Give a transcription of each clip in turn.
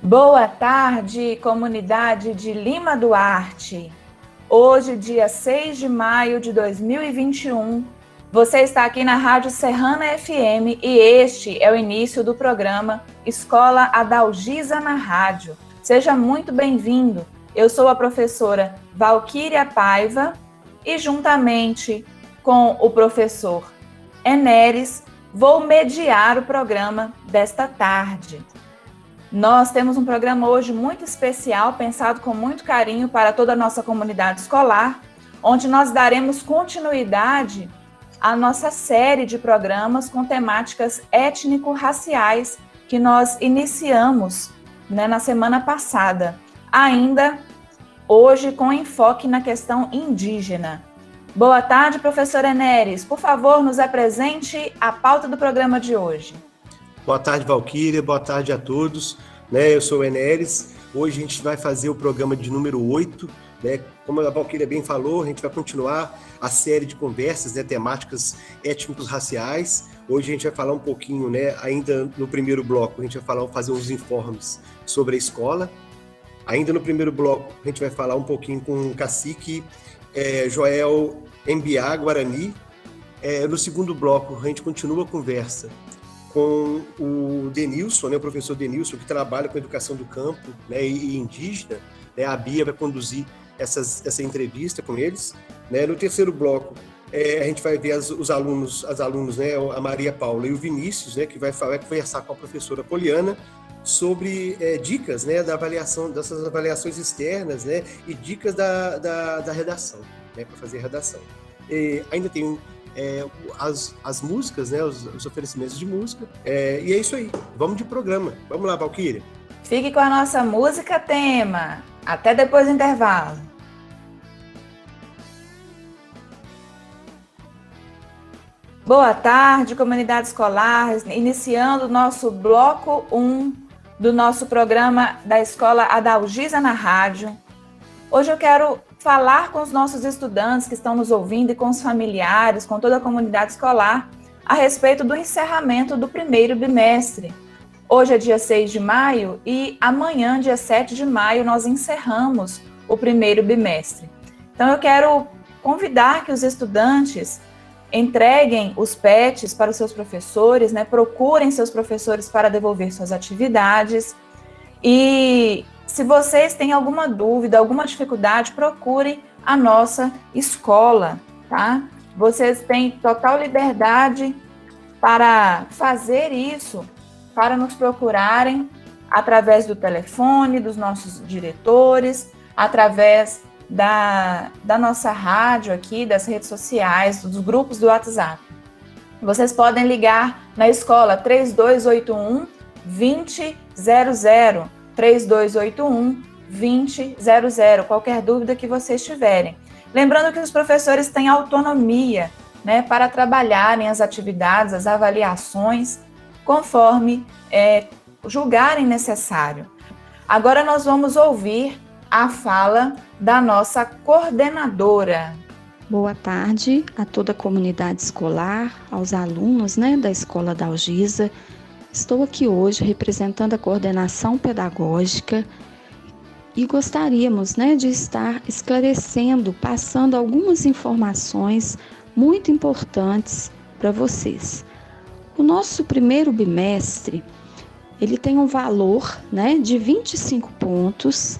Boa tarde, comunidade de Lima Duarte. Hoje, dia 6 de maio de 2021, você está aqui na Rádio Serrana FM e este é o início do programa Escola Adalgisa na Rádio. Seja muito bem-vindo. Eu sou a professora Valquíria Paiva e, juntamente com o professor Enéris, vou mediar o programa desta tarde. Nós temos um programa hoje muito especial, pensado com muito carinho para toda a nossa comunidade escolar, onde nós daremos continuidade à nossa série de programas com temáticas étnico-raciais que nós iniciamos, na semana passada, ainda hoje com enfoque na questão indígena. Boa tarde, professor Enéris. Por favor, nos apresente a pauta do programa de hoje. Boa tarde, Valquíria. Boa tarde a todos. Eu sou o Enéris. Hoje a gente vai fazer o programa de número 8. Como a Valquíria bem falou, a gente vai continuar a série de conversas, temáticas étnicos raciais. Hoje a gente vai falar um pouquinho, ainda no primeiro bloco, a gente vai fazer uns informes sobre a escola. Ainda no primeiro bloco, a gente vai falar um pouquinho com o cacique Joel Embiá Guarani. No segundo bloco, a gente continua a conversa com o Denilson, o professor Denilson, que trabalha com educação do campo e indígena. A Bia vai conduzir essa entrevista com eles. No terceiro bloco, a gente vai ver os alunos, a Maria Paula e o Vinícius, que vai conversar com a professora Poliana sobre dicas da avaliação, dessas avaliações externas, e dicas da redação, para fazer a redação. Ainda tem as músicas, os oferecimentos de música, e é isso aí. Vamos de programa. Vamos lá, Valquíria. Fique com a nossa música tema. Até depois do intervalo. Boa tarde, comunidade escolar. Iniciando o nosso bloco 1 do nosso programa da Escola Adalgisa na Rádio. Hoje eu quero falar com os nossos estudantes que estão nos ouvindo e com os familiares, com toda a comunidade escolar, a respeito do encerramento do primeiro bimestre. Hoje é dia 6 de maio e amanhã, dia 7 de maio, nós encerramos o primeiro bimestre. Então eu quero convidar que os estudantes entreguem os PETs para os seus professores, procurem seus professores para devolver suas atividades. E se vocês têm alguma dúvida, alguma dificuldade, procure a nossa escola, tá? Vocês têm total liberdade para fazer isso, para nos procurarem através do telefone, dos nossos diretores, através da nossa rádio aqui, das redes sociais, dos grupos do WhatsApp. Vocês podem ligar na escola 3281 2000, 3281 2000, qualquer dúvida que vocês tiverem. Lembrando que os professores têm autonomia, para trabalharem as atividades, as avaliações, conforme julgarem necessário. Agora nós vamos ouvir a fala da nossa coordenadora. Boa tarde a toda a comunidade escolar, aos alunos da Escola Adalgisa. Estou aqui hoje representando a coordenação pedagógica e gostaríamos de estar esclarecendo, passando algumas informações muito importantes para vocês. O nosso primeiro bimestre, ele tem um valor de 25 pontos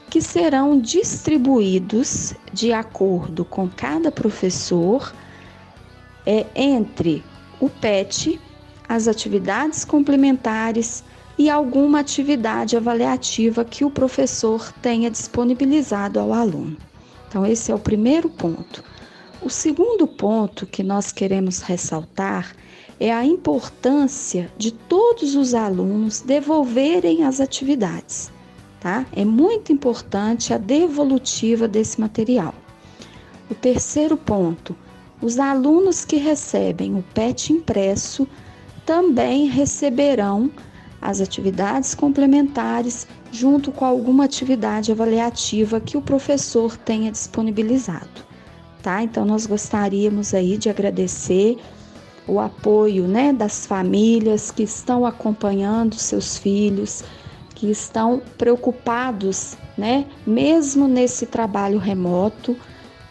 que serão distribuídos de acordo com cada professor entre o PET, as atividades complementares e alguma atividade avaliativa que o professor tenha disponibilizado ao aluno. Então, esse é o primeiro ponto. O segundo ponto que nós queremos ressaltar é a importância de todos os alunos devolverem as atividades, tá? É muito importante a devolutiva desse material. O terceiro ponto, os alunos que recebem o PET impresso também receberão as atividades complementares junto com alguma atividade avaliativa que o professor tenha disponibilizado, tá? Então, nós gostaríamos aí de agradecer o apoio, das famílias que estão acompanhando seus filhos, que estão preocupados, né, mesmo nesse trabalho remoto,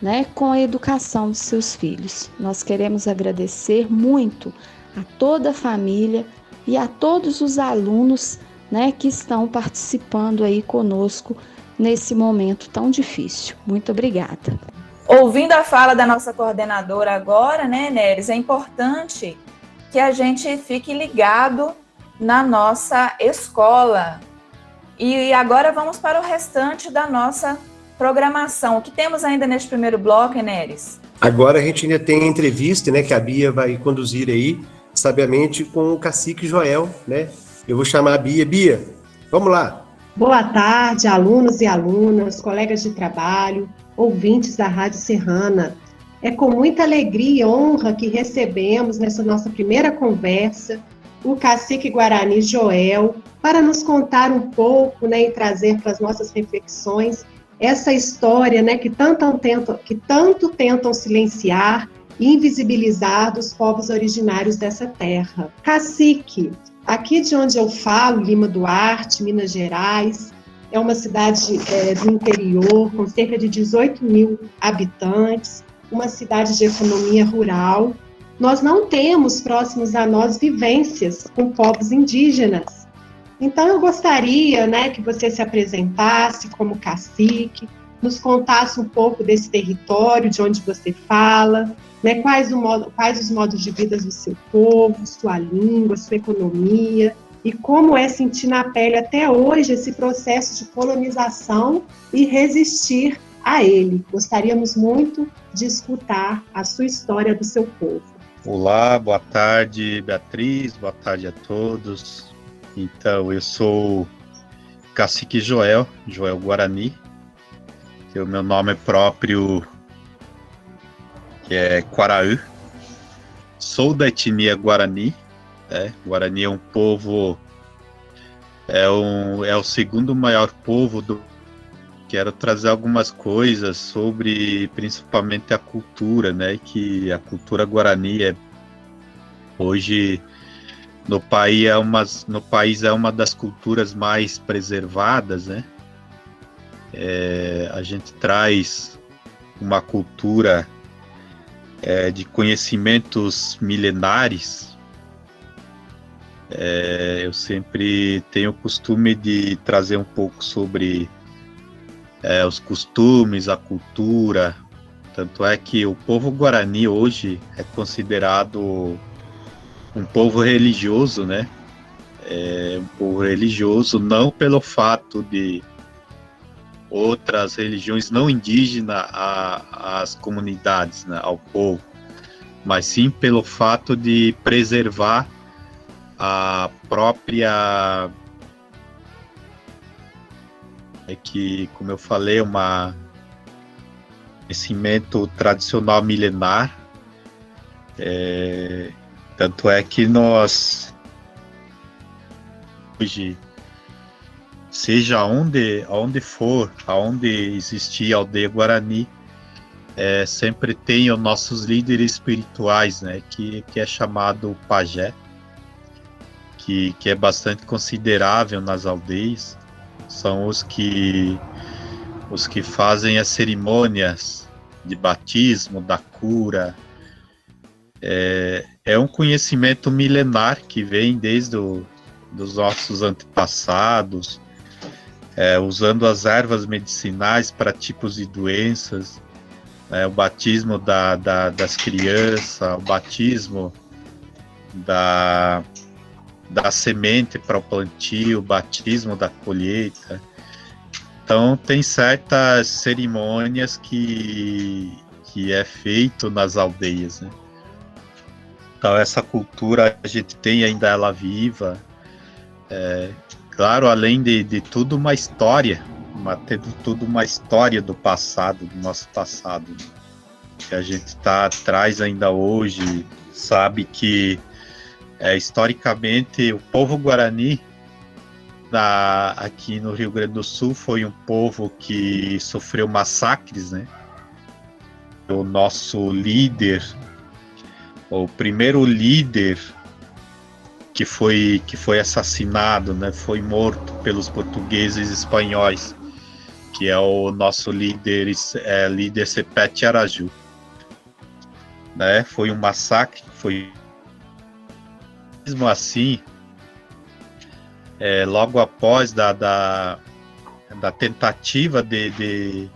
né, com a educação dos seus filhos. Nós queremos agradecer muito a toda a família e a todos os alunos, né, que estão participando aí conosco nesse momento tão difícil. Muito obrigada. Ouvindo a fala da nossa coordenadora agora, né, Neres, é importante que a gente fique ligado na nossa escola. E agora vamos para o restante da nossa programação. O que temos ainda neste primeiro bloco, Neres? Agora a gente ainda tem a entrevista, né, que a Bia vai conduzir aí, sabiamente, com o cacique Joel, né? Eu vou chamar a Bia. Bia, vamos lá. Boa tarde, alunos e alunas, colegas de trabalho, ouvintes da Rádio Serrana. É com muita alegria e honra que recebemos nessa nossa primeira conversa o cacique Guarani Joel para nos contar um pouco, né, e trazer para as nossas reflexões essa história, né, que tanto tentam silenciar e invisibilizar dos povos originários dessa terra. Cacique, aqui de onde eu falo, Lima Duarte, Minas Gerais, é uma cidade do interior com cerca de 18 mil habitantes, uma cidade de economia rural. Nós não temos próximos a nós vivências com povos indígenas. Então, eu gostaria, né, que você se apresentasse como cacique, nos contasse um pouco desse território, de onde você fala, né, quais os modos de vida do seu povo, sua língua, sua economia, e como é sentir na pele até hoje esse processo de colonização e resistir a ele. Gostaríamos muito de escutar a sua história do seu povo. Olá, boa tarde, Beatriz, boa tarde a todos. Então, eu sou cacique Joel Guarani, que o meu nome é próprio, que é Quaraú. Sou da etnia Guarani, né? Guarani é um povo, é o segundo maior povo do. Quero trazer algumas coisas sobre, principalmente, a cultura, né? Que a cultura Guarani hoje no país é uma das culturas mais preservadas, né? A gente traz uma cultura de conhecimentos milenares. Eu sempre tenho o costume de trazer um pouco sobre os costumes, a cultura. Tanto é que o povo Guarani hoje é considerado um povo religioso, né? Um povo religioso não pelo fato de outras religiões não indígenas às comunidades, né, ao povo, mas sim pelo fato de preservar a própria, que, como eu falei, conhecimento tradicional milenar. Tanto é que nós hoje, seja aonde for, aonde existir a aldeia Guarani, sempre tem os nossos líderes espirituais, né, que é chamado pajé, que é bastante considerável nas aldeias. São os que fazem as cerimônias de batismo, da cura. É um conhecimento milenar que vem desde dos nossos antepassados, usando as ervas medicinais para tipos de doenças, o batismo das crianças, o batismo da semente para o plantio, o batismo da colheita. Então, tem certas cerimônias que é feito nas aldeias, né? Então, essa cultura a gente tem ainda ela viva. Claro, além de tudo, uma história, tudo uma história do passado, do nosso passado, né? Que a gente traz ainda hoje, sabe que historicamente o povo Guarani aqui no Rio Grande do Sul foi um povo que sofreu massacres, né? O nosso líder, o primeiro líder que foi assassinado, né? Foi morto pelos portugueses e espanhóis, que é o nosso líder Sepete Araju. Né? Foi um massacre, foi mesmo assim, logo após da tentativa de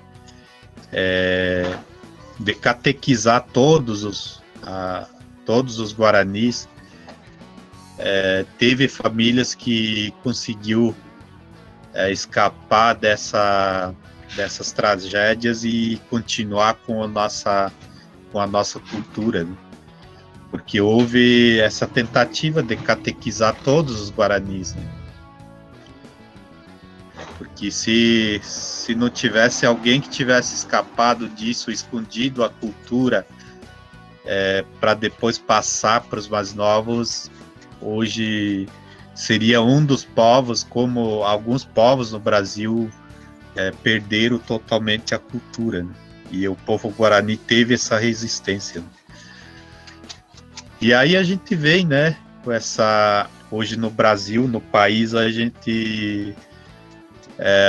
catequizar todos os guaranis, teve famílias que conseguiu escapar dessas tragédias e continuar com a nossa cultura, né? Porque houve essa tentativa de catequizar todos os guaranis, né? Porque se não tivesse alguém que tivesse escapado disso, escondido a cultura, para depois passar para os mais novos, hoje seria um dos povos, como alguns povos no Brasil perderam totalmente a cultura, né? E o povo guarani teve essa resistência, né? E aí a gente vem, né, com hoje no Brasil, no país, a gente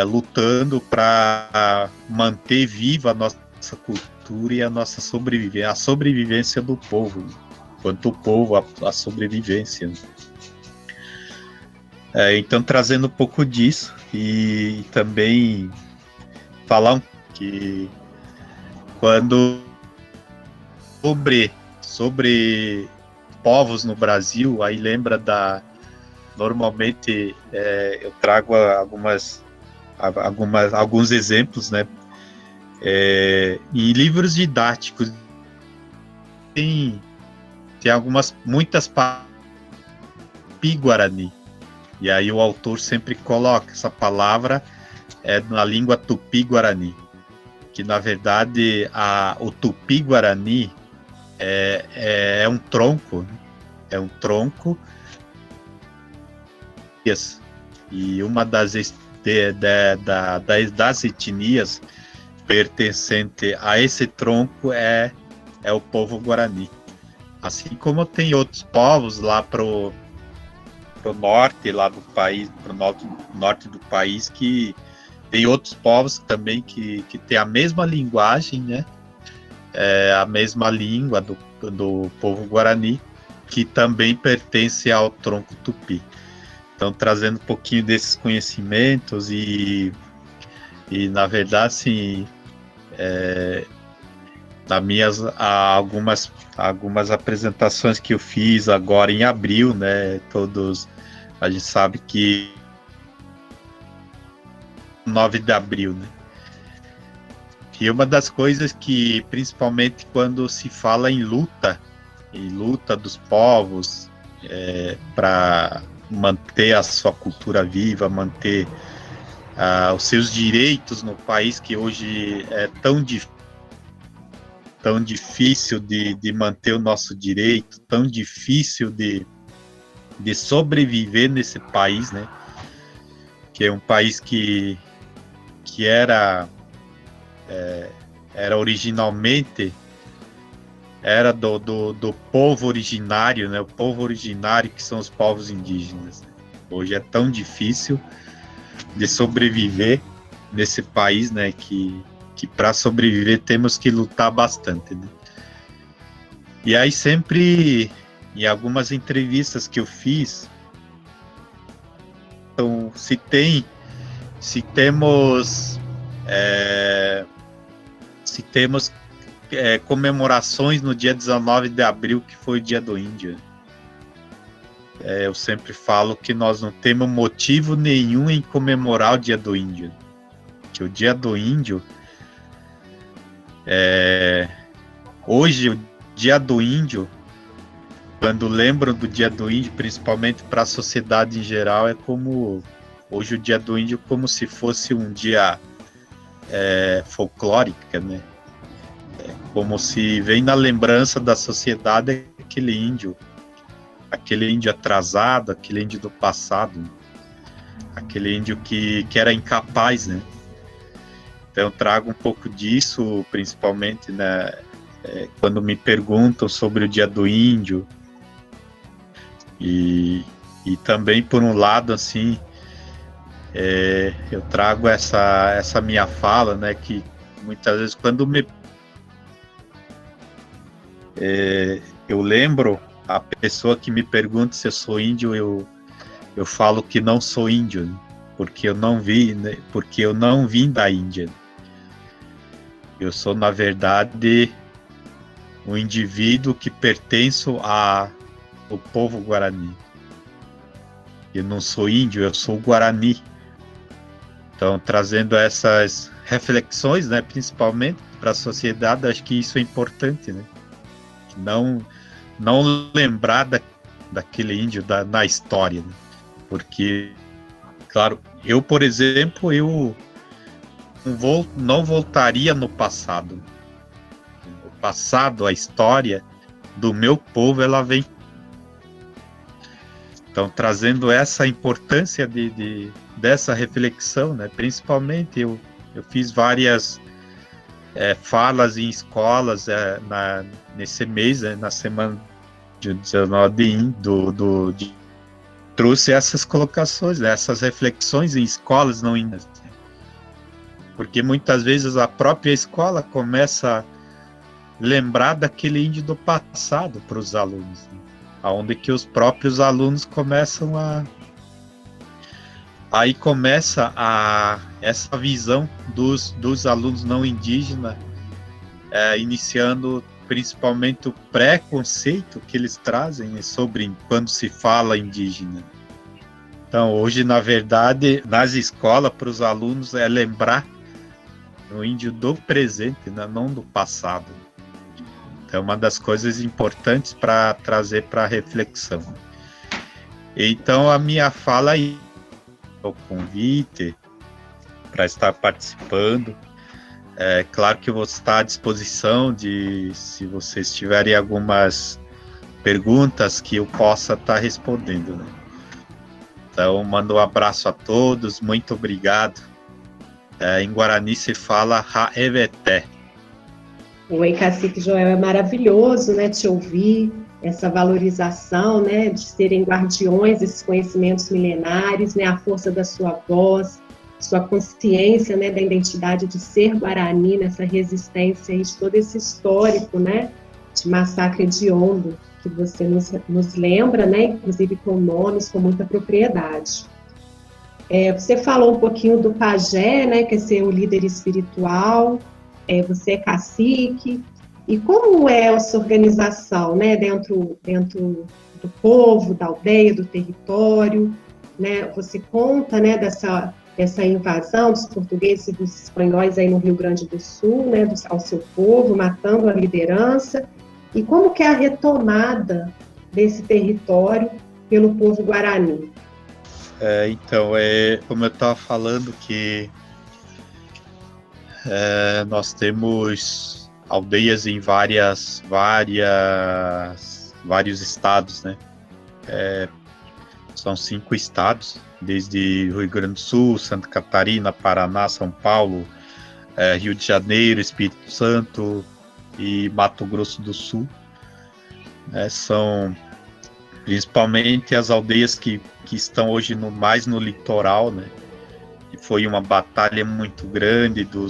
lutando para manter viva a nossa cultura e a nossa sobrevivência, a sobrevivência do povo, né? Quanto o povo, a sobrevivência, né? Então, trazendo um pouco disso e também falar que quando sobre povos no Brasil, aí lembra normalmente eu trago alguns exemplos, né? Em livros didáticos tem muitas Tupi-Guarani, e aí o autor sempre coloca essa palavra na língua Tupi-Guarani, que na verdade o Tupi-Guarani é um tronco, né? É um tronco, e uma das etnias pertencente a esse tronco é o povo guarani. Assim como tem outros povos lá pro norte lá do país, pro norte do país, que tem outros povos também que tem a mesma linguagem, né? A mesma língua do povo guarani, que também pertence ao tronco tupi. Então, trazendo um pouquinho desses conhecimentos e na verdade, assim, algumas apresentações que eu fiz agora em abril, né? A gente sabe que 9 de abril, né? E uma das coisas que, principalmente quando se fala em luta dos povos para manter a sua cultura viva, manter os seus direitos no país, que hoje é tão difícil de manter o nosso direito, tão difícil de sobreviver nesse país, né? Que é um país que era originalmente do povo originário, né? O povo originário, que são os povos indígenas. Hoje é tão difícil de sobreviver nesse país, né? Que para sobreviver temos que lutar bastante, né? E aí sempre, em algumas entrevistas que eu fiz, então, se temos comemorações no dia 19 de abril, que foi o dia do índio. Eu sempre falo que nós não temos motivo nenhum em comemorar o dia do índio. Que o dia do índio, hoje, o dia do índio, quando lembram do dia do índio, principalmente para a sociedade em geral, hoje o dia do índio como se fosse um dia folclórico, né? Como se vem na lembrança da sociedade aquele índio atrasado, aquele índio do passado, aquele índio que era incapaz, né? Então eu trago um pouco disso, principalmente, né, quando me perguntam sobre o dia do índio, e E também, por um lado, assim, eu trago essa minha fala, né, que muitas vezes quando eu lembro a pessoa que me pergunta se eu sou índio, eu falo que não sou índio, né, porque eu não vim da Índia. Eu sou, na verdade, um indivíduo que pertenço ao povo Guarani. Eu não sou índio, eu sou Guarani. Então, trazendo essas reflexões, né, principalmente para a sociedade, acho que isso é importante, né? Não lembrar daquele índio na história, né? Porque, claro, eu, por exemplo, eu não voltaria no passado. O passado, a história do meu povo, ela vem. Então, trazendo essa importância dessa reflexão, né? Principalmente, eu fiz várias falas em escolas nesse mês, né? Na semana de 19 trouxe essas colocações, né? Essas reflexões em escolas não índias. Porque muitas vezes a própria escola começa a lembrar daquele índio do passado para os alunos, né? Onde que os próprios alunos começam aí começa essa visão dos alunos não indígenas, iniciando principalmente o preconceito que eles trazem sobre quando se fala indígena. Então, hoje, na verdade, nas escolas, para os alunos, é lembrar o índio do presente, né, não do passado. É uma das coisas importantes para trazer para a reflexão. Então, a minha fala aí, o convite para estar participando. É claro que eu vou estar à disposição se vocês tiverem algumas perguntas que eu possa estar respondendo, né? Então, mando um abraço a todos, muito obrigado. Em Guarani se fala Haeveté. Oi, Cacique Joel, é maravilhoso, né, te ouvir, essa valorização, né, de serem guardiões desses conhecimentos milenares, né, a força da sua voz, sua consciência, né, da identidade de ser Guarani, nessa resistência aí de todo esse histórico, né, de massacre hediondo, que você nos lembra, né, inclusive com nomes, com muita propriedade. Você falou um pouquinho do pajé, né, que é ser o líder espiritual, você é cacique, e como é essa organização, né, dentro do povo, da aldeia, do território, né, você conta, né, dessa invasão dos portugueses e dos espanhóis aí no Rio Grande do Sul, né, ao seu povo, matando a liderança, e como que é a retomada desse território pelo povo Guarani? Então, como eu estava falando, que nós temos aldeias em vários estados, né? São 5 estados, desde Rio Grande do Sul, Santa Catarina, Paraná, São Paulo, Rio de Janeiro, Espírito Santo e Mato Grosso do Sul. São principalmente as aldeias que estão hoje mais no litoral, né? E foi uma batalha muito grande do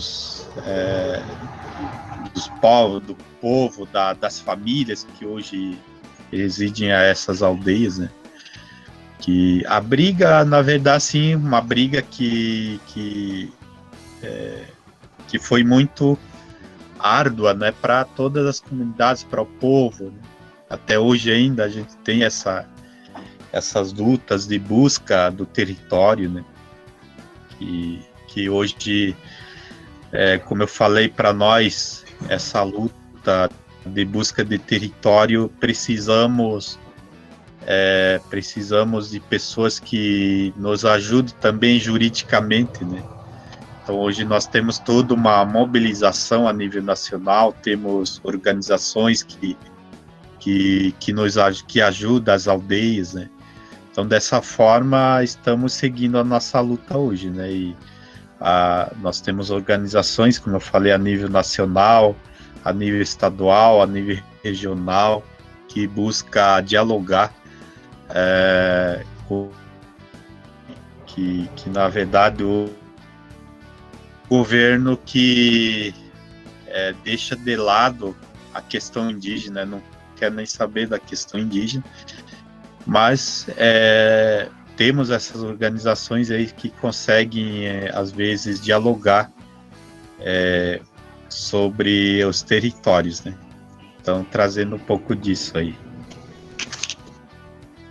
povo, das famílias que hoje residem a essas aldeias, né? Que a briga, na verdade, sim, uma briga que foi muito árdua, né, para todas as comunidades, para o povo, né? Até hoje ainda a gente tem essas lutas de busca do território, né? Que hoje, como eu falei, para nós, essa luta de busca de território, precisamos de pessoas que nos ajudem também juridicamente, né? Então, hoje nós temos toda uma mobilização a nível nacional, temos organizações que ajudam as aldeias, né? Então, dessa forma, estamos seguindo a nossa luta hoje, né? E nós temos organizações, como eu falei, a nível nacional, a nível estadual, a nível regional, que busca dialogar que na verdade o governo que deixa de lado a questão indígena, não quer nem saber da questão indígena, mas temos essas organizações aí que conseguem, às vezes, dialogar sobre os territórios, né? Então, trazendo um pouco disso aí.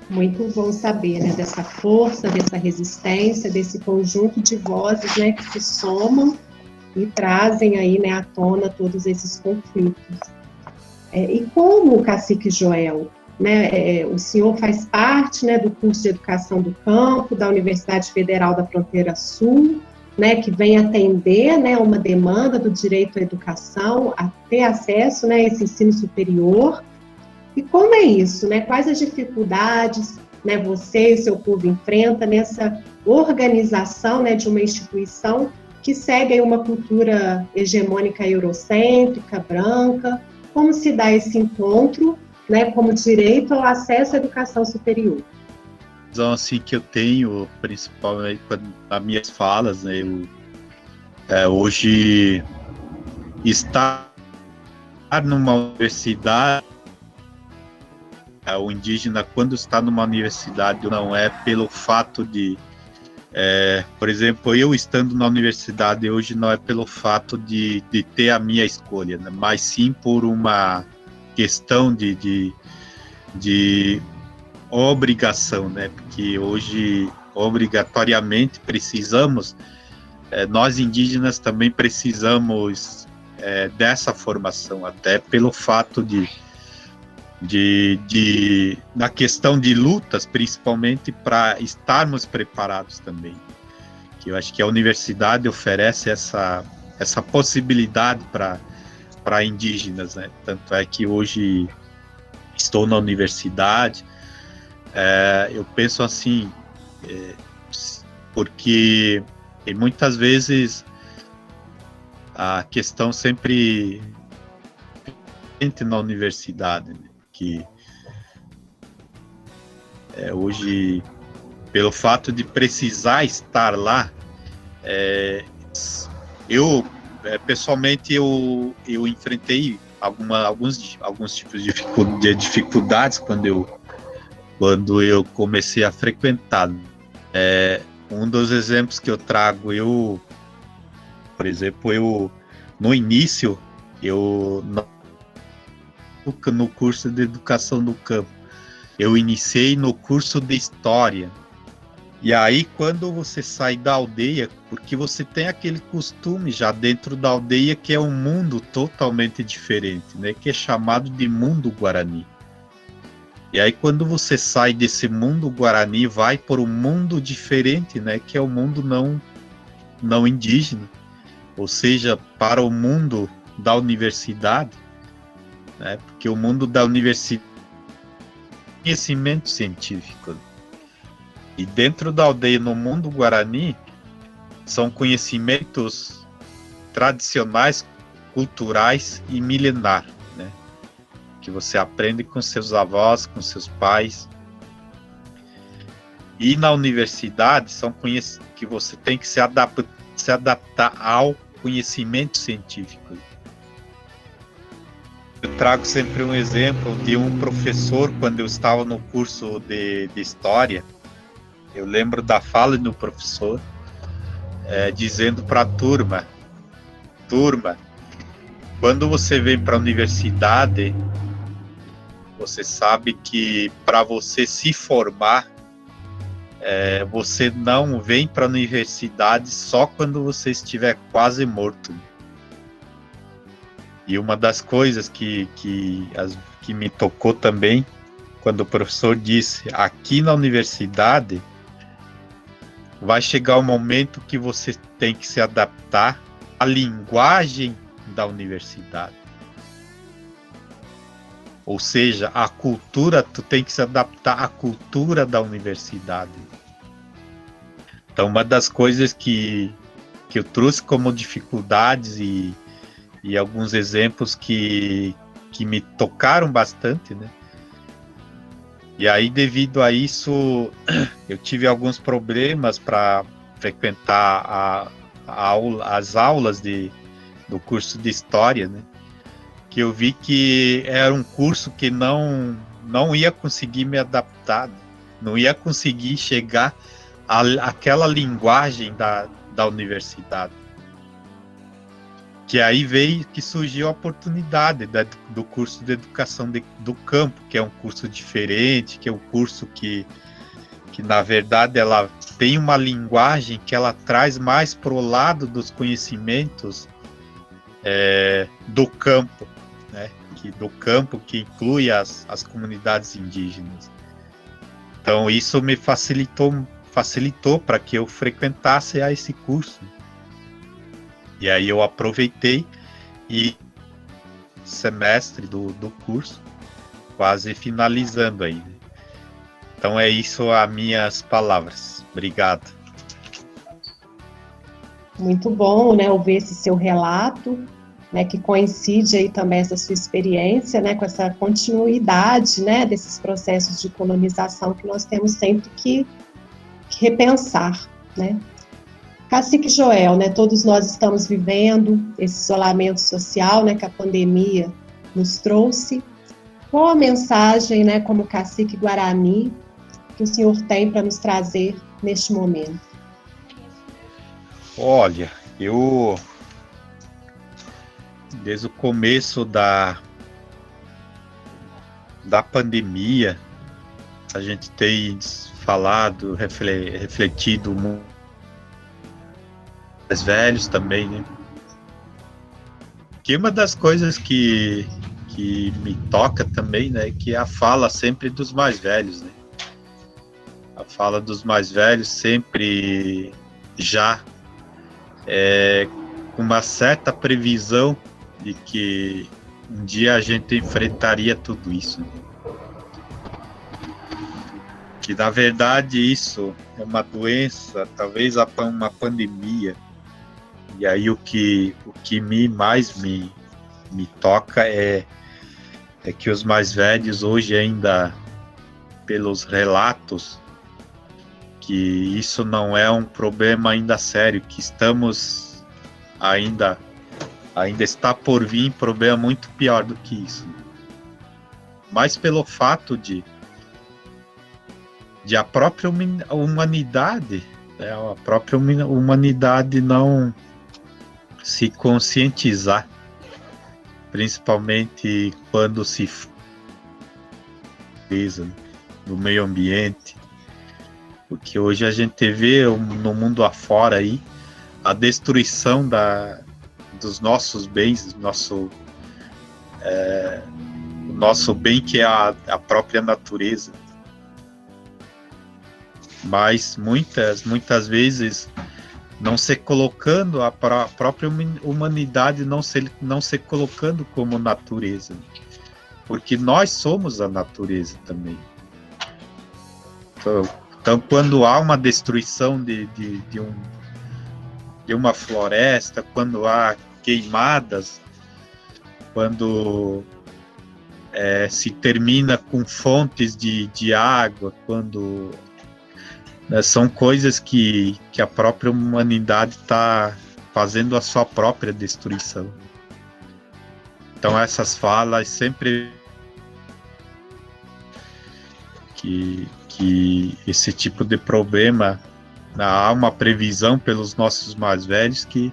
Muito bom saber, né, dessa força, dessa resistência, desse conjunto de vozes, né, que se somam e trazem aí, né, à tona todos esses conflitos. E como, Cacique Joel, né, o senhor faz parte, né, do curso de Educação do Campo da Universidade Federal da Fronteira Sul, né, que vem atender, né, uma demanda do direito à educação, a ter acesso, né, a esse ensino superior. E como é isso, né? Quais as dificuldades, né, você e seu povo enfrenta nessa organização, né, de uma instituição que segue aí uma cultura hegemônica eurocêntrica, branca? Como se dá esse encontro, né, como direito ao acesso à educação superior? Então, assim, que eu tenho, principalmente nas minhas falas, né, hoje estar numa universidade, o indígena, quando está numa universidade, não é pelo fato de, por exemplo, eu estando na universidade hoje, não é pelo fato de ter a minha escolha, né, mas sim por uma questão de obrigação, né, porque hoje, obrigatoriamente, precisamos, nós indígenas também precisamos dessa formação, até pelo fato na questão de lutas, principalmente para estarmos preparados também. Que eu acho que a universidade oferece essa possibilidade para indígenas, né? Tanto é que hoje estou na universidade, eu penso assim, porque muitas vezes a questão sempre na universidade, né? Que hoje, pelo fato de precisar estar lá, eu pessoalmente eu enfrentei alguns tipos de dificuldades quando eu comecei a frequentar. Um dos exemplos que eu trago, por exemplo, no início, no curso de Educação do Campo, eu iniciei no curso de História. E aí, quando você sai da aldeia, porque você tem aquele costume já dentro da aldeia que é um mundo totalmente diferente, né? Que é chamado de mundo Guarani. E aí, quando você sai desse mundo Guarani, vai para um mundo diferente, né? Que é o mundo não indígena, ou seja, para o mundo da universidade, né? Porque o mundo da universidade é conhecimento científico. E dentro da aldeia, no mundo Guarani, são conhecimentos tradicionais, culturais e milenar, né? Que você aprende com seus avós, com seus pais. E na universidade, são conhecimentos que você tem que se adaptar ao conhecimento científico. Eu trago sempre um exemplo de um professor, quando eu estava no curso de História. Eu lembro da fala do professor dizendo para a turma, quando você vem para a universidade, você sabe que para você se formar, você não vem para a universidade só quando você estiver quase morto. E uma das coisas que me tocou também, quando o professor disse, aqui na universidade, vai chegar o momento que você tem que se adaptar à linguagem da universidade. Ou seja, a cultura, tu tem que se adaptar à cultura da universidade. Então, uma das coisas que eu trouxe como dificuldades e alguns exemplos que me tocaram bastante, né? E aí, devido a isso, eu tive alguns problemas para frequentar as aulas do curso de História, né? Que eu vi que era um curso que não ia conseguir me adaptar, não ia conseguir chegar àquela linguagem da universidade. Que aí veio que surgiu a oportunidade do curso de Educação do Campo, que é um curso diferente, que é um curso que na verdade ela tem uma linguagem que ela traz mais para o lado dos conhecimentos do campo, né? Do campo que inclui as comunidades indígenas. Então isso me facilitou para que eu frequentasse esse curso. E aí eu aproveitei e semestre do curso, quase finalizando aí. Então é isso as minhas palavras. Obrigado. Muito bom, né, ouvir esse seu relato, né, que coincide aí também essa sua experiência, né, com essa continuidade, né, desses processos de colonização que nós temos sempre que repensar, né. Cacique Joel, né, todos nós estamos vivendo esse isolamento social, né, que a pandemia nos trouxe. Qual a mensagem, né, como Cacique Guarani, que o senhor tem para nos trazer neste momento? Olha, eu desde o começo da pandemia, a gente tem falado, refletido muito, mais velhos também, né? Que uma das coisas que me toca também, né, que é a fala sempre dos mais velhos, né? A fala dos mais velhos sempre já com uma certa previsão de que um dia a gente enfrentaria tudo isso, né? Que na verdade isso é uma doença, talvez uma pandemia. E aí o que mais me toca é que os mais velhos hoje ainda, pelos relatos, que isso não é um problema ainda sério, que estamos ainda está por vir problema muito pior do que isso. Mas pelo fato de a própria humanidade, né, a própria humanidade não se conscientizar, principalmente quando se do meio ambiente, porque hoje a gente vê no mundo afora aí a destruição dos nossos bens, o nosso bem, que é a própria natureza. Mas muitas vezes não se colocando a própria humanidade, não se colocando como natureza, porque nós somos a natureza também. Então quando há uma destruição de uma floresta, quando há queimadas, quando se termina com fontes de água, quando são coisas que a própria humanidade está fazendo a sua própria destruição. Então essas falas sempre que esse tipo de problema, há uma previsão pelos nossos mais velhos, que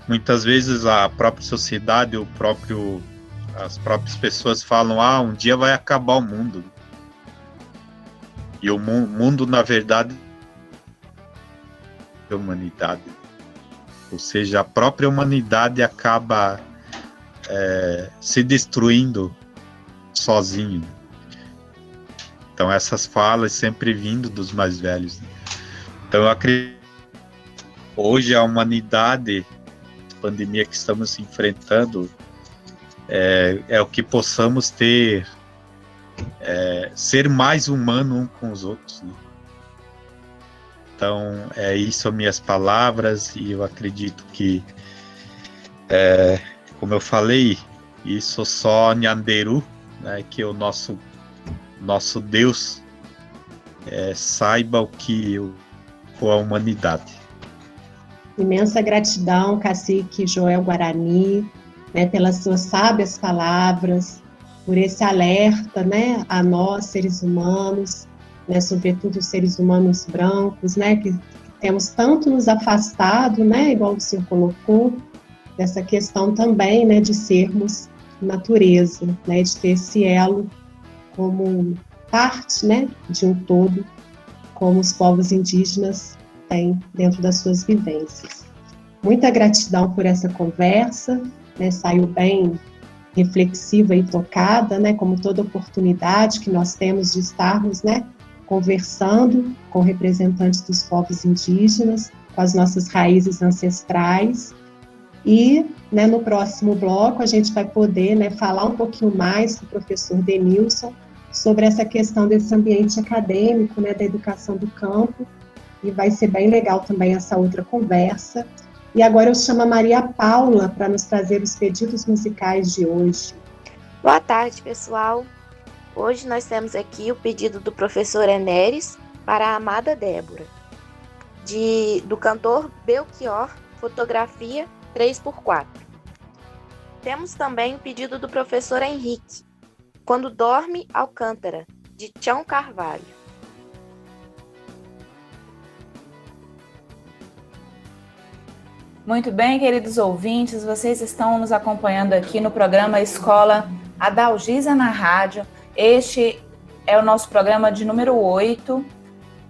muitas vezes a própria sociedade, as próprias pessoas falam, um dia vai acabar o mundo. E o mundo, na verdade, é a humanidade. Ou seja, a própria humanidade acaba se destruindo sozinho. Então, essas falas sempre vindo dos mais velhos. Então, eu acredito que hoje a humanidade, a pandemia que estamos enfrentando, é o que possamos ter, ser mais humano um com os outros, né? Então, é isso as minhas palavras, e eu acredito que, como eu falei, isso só Nyanderu, né, que é o nosso nosso Deus saiba o que for a humanidade. Imensa gratidão, cacique Joel Guarani, né, pelas suas sábias palavras, por esse alerta, né, a nós, seres humanos, né, sobretudo os seres humanos brancos, né, que temos tanto nos afastado, né, igual o senhor colocou, dessa questão também, né, de sermos natureza, né, de ter esse elo como parte, né, de um todo, como os povos indígenas têm dentro das suas vivências. Muita gratidão por essa conversa, né, saiu bem reflexiva e tocada, né, como toda oportunidade que nós temos de estarmos, né, conversando com representantes dos povos indígenas, com as nossas raízes ancestrais. E, né, no próximo bloco a gente vai poder, né, falar um pouquinho mais com o professor Denilson sobre essa questão desse ambiente acadêmico, né, da educação do campo, e vai ser bem legal também essa outra conversa. E agora eu chamo a Maria Paula para nos trazer os pedidos musicais de hoje. Boa tarde, pessoal. Hoje nós temos aqui o pedido do professor Enéris para a amada Débora, do cantor Belchior, Fotografia 3x4. Temos também o pedido do professor Henrique, Quando Dorme Alcântara, de Tião Carvalho. Muito bem, queridos ouvintes, vocês estão nos acompanhando aqui no programa Escola Adalgisa na Rádio. Este é o nosso programa de número 8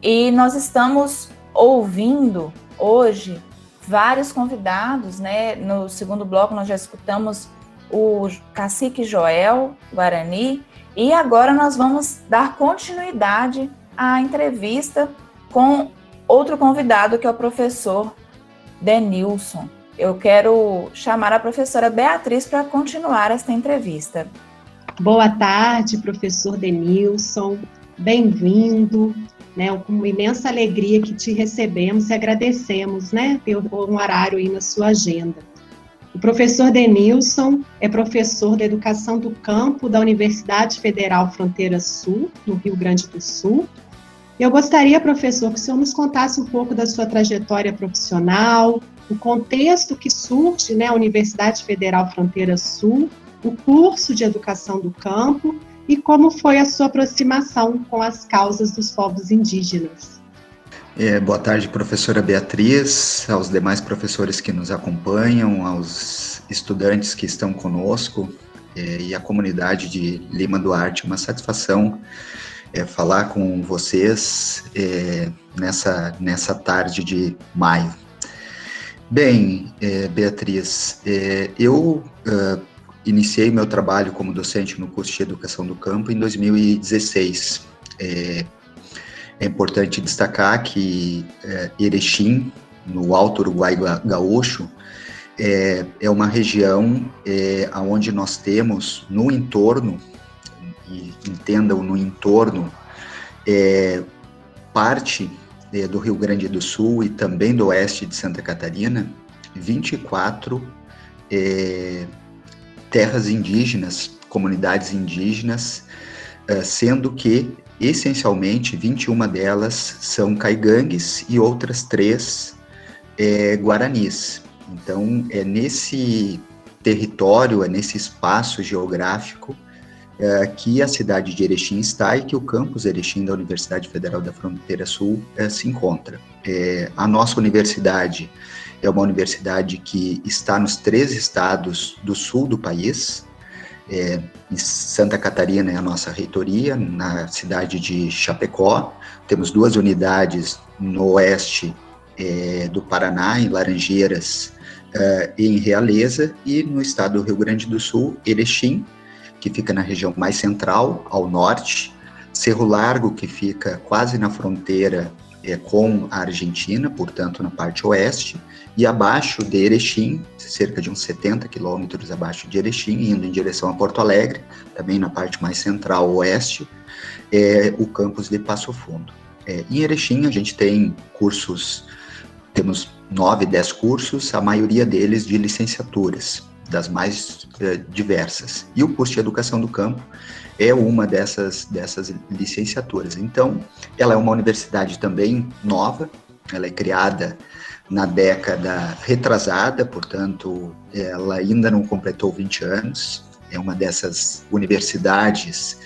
e nós estamos ouvindo hoje vários convidados, né? No segundo bloco nós já escutamos o cacique Joel Guarani e agora nós vamos dar continuidade à entrevista com outro convidado que é o professor Denilson. Eu quero chamar a professora Beatriz para continuar esta entrevista. Boa tarde, professor Denilson, bem-vindo, né, com imensa alegria que te recebemos e agradecemos, né, pelo horário aí na sua agenda. O professor Denilson é professor da Educação do Campo da Universidade Federal Fronteira Sul, no Rio Grande do Sul. Eu gostaria, professor, que o senhor nos contasse um pouco da sua trajetória profissional, o contexto que surge, né, a Universidade Federal Fronteira Sul, o curso de Educação do Campo e como foi a sua aproximação com as causas dos povos indígenas. Boa tarde, professora Beatriz, aos demais professores que nos acompanham, aos estudantes que estão conosco e à comunidade de Lima Duarte. Uma satisfação falar com vocês nessa tarde de maio. Bem, Beatriz, eu iniciei meu trabalho como docente no curso de Educação do Campo em 2016. É importante destacar que Erechim, no Alto Uruguai Gaúcho, é uma região onde nós temos no entorno, e entendam no entorno, parte do Rio Grande do Sul e também do oeste de Santa Catarina, 24 terras indígenas, comunidades indígenas, sendo que, essencialmente, 21 delas são caigangues e outras 3 guaranis. Então, é nesse território, é nesse espaço geográfico que a cidade de Erechim está e que o campus Erechim da Universidade Federal da Fronteira Sul se encontra. A nossa universidade é uma universidade que está nos 3 estados do sul do país. Em Santa Catarina é a nossa reitoria, na cidade de Chapecó. Temos 2 unidades no oeste do Paraná, em Laranjeiras e em Realeza, e no estado do Rio Grande do Sul, Erechim, que fica na região mais central, ao norte, Cerro Largo, que fica quase na fronteira com a Argentina, portanto na parte oeste, e abaixo de Erechim, cerca de uns 70 quilômetros abaixo de Erechim, indo em direção a Porto Alegre, também na parte mais central oeste, o campus de Passo Fundo. Em Erechim a gente tem cursos, temos 9, 10 cursos, a maioria deles de licenciaturas. das mais diversas. E o curso de Educação do Campo é uma dessas licenciaturas. Então, ela é uma universidade também nova, ela é criada na década retrasada, portanto, ela ainda não completou 20 anos, é uma dessas universidades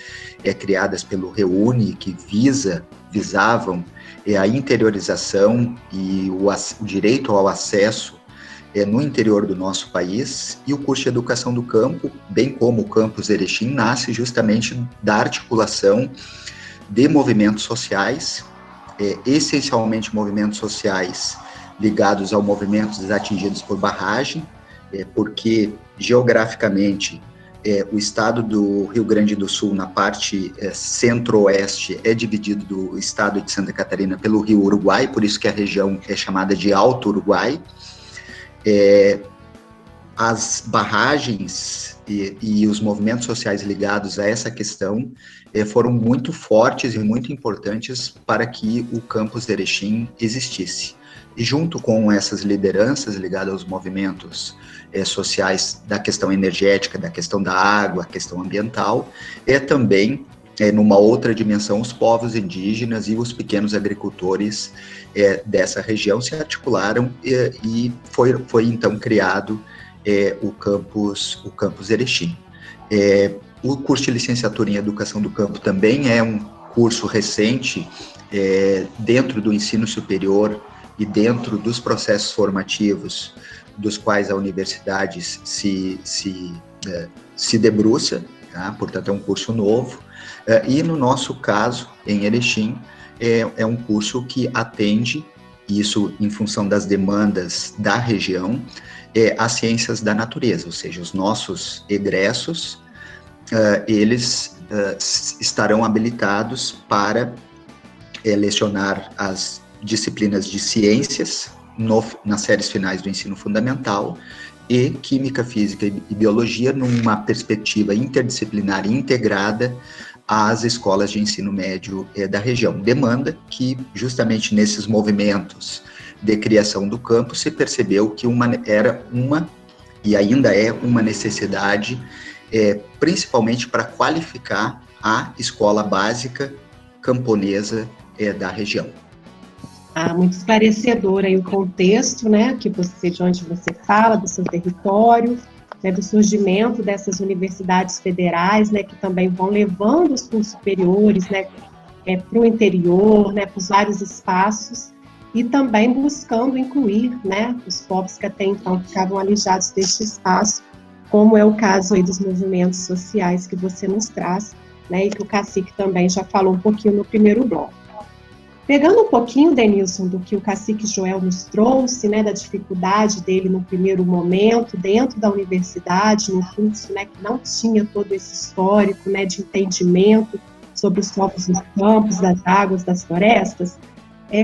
criadas pelo REUNI, que visavam a interiorização e o direito ao acesso no interior do nosso país, e o curso de Educação do Campo, bem como o Campus Erechim, nasce justamente da articulação de movimentos sociais, essencialmente movimentos sociais ligados ao movimento atingidos por barragem, porque geograficamente o estado do Rio Grande do Sul, na parte centro-oeste, é dividido do estado de Santa Catarina pelo rio Uruguai, por isso que a região é chamada de Alto Uruguai. As barragens e os movimentos sociais ligados a essa questão foram muito fortes e muito importantes para que o campus de Erechim existisse. E junto com essas lideranças ligadas aos movimentos sociais da questão energética, da questão da água, questão ambiental, também, numa outra dimensão, os povos indígenas e os pequenos agricultores dessa região se articularam e foi então criado o campus Erechim. O curso de licenciatura em Educação do Campo também é um curso recente dentro do ensino superior e dentro dos processos formativos dos quais a universidade se debruça, tá? Portanto, é um curso novo. E no nosso caso, em Erechim, é um curso que atende, isso em função das demandas da região, as ciências da natureza, ou seja, os nossos egressos, eles estarão habilitados para lecionar as disciplinas de ciências nas séries finais do ensino fundamental e química, física e biologia numa perspectiva interdisciplinar e integrada às escolas de ensino médio da região. Demanda que, justamente nesses movimentos de criação do campus, se percebeu que era uma, e ainda é uma necessidade, principalmente para qualificar a escola básica camponesa da região. Muito esclarecedor aí o contexto, né, de onde você fala, do seu território, né, do surgimento dessas universidades federais, né, que também vão levando os cursos superiores, né, para o interior, né, para os vários espaços, e também buscando incluir, né, os povos que até então ficavam alijados deste espaço, como é o caso aí dos movimentos sociais que você nos traz, né, e que o Cacique também já falou um pouquinho no primeiro bloco. Pegando um pouquinho, Denilson, do que o Cacique Joel nos trouxe, né, da dificuldade dele no primeiro momento, dentro da universidade, no curso, né, que não tinha todo esse histórico, né, de entendimento sobre os povos dos campos, das águas, das florestas,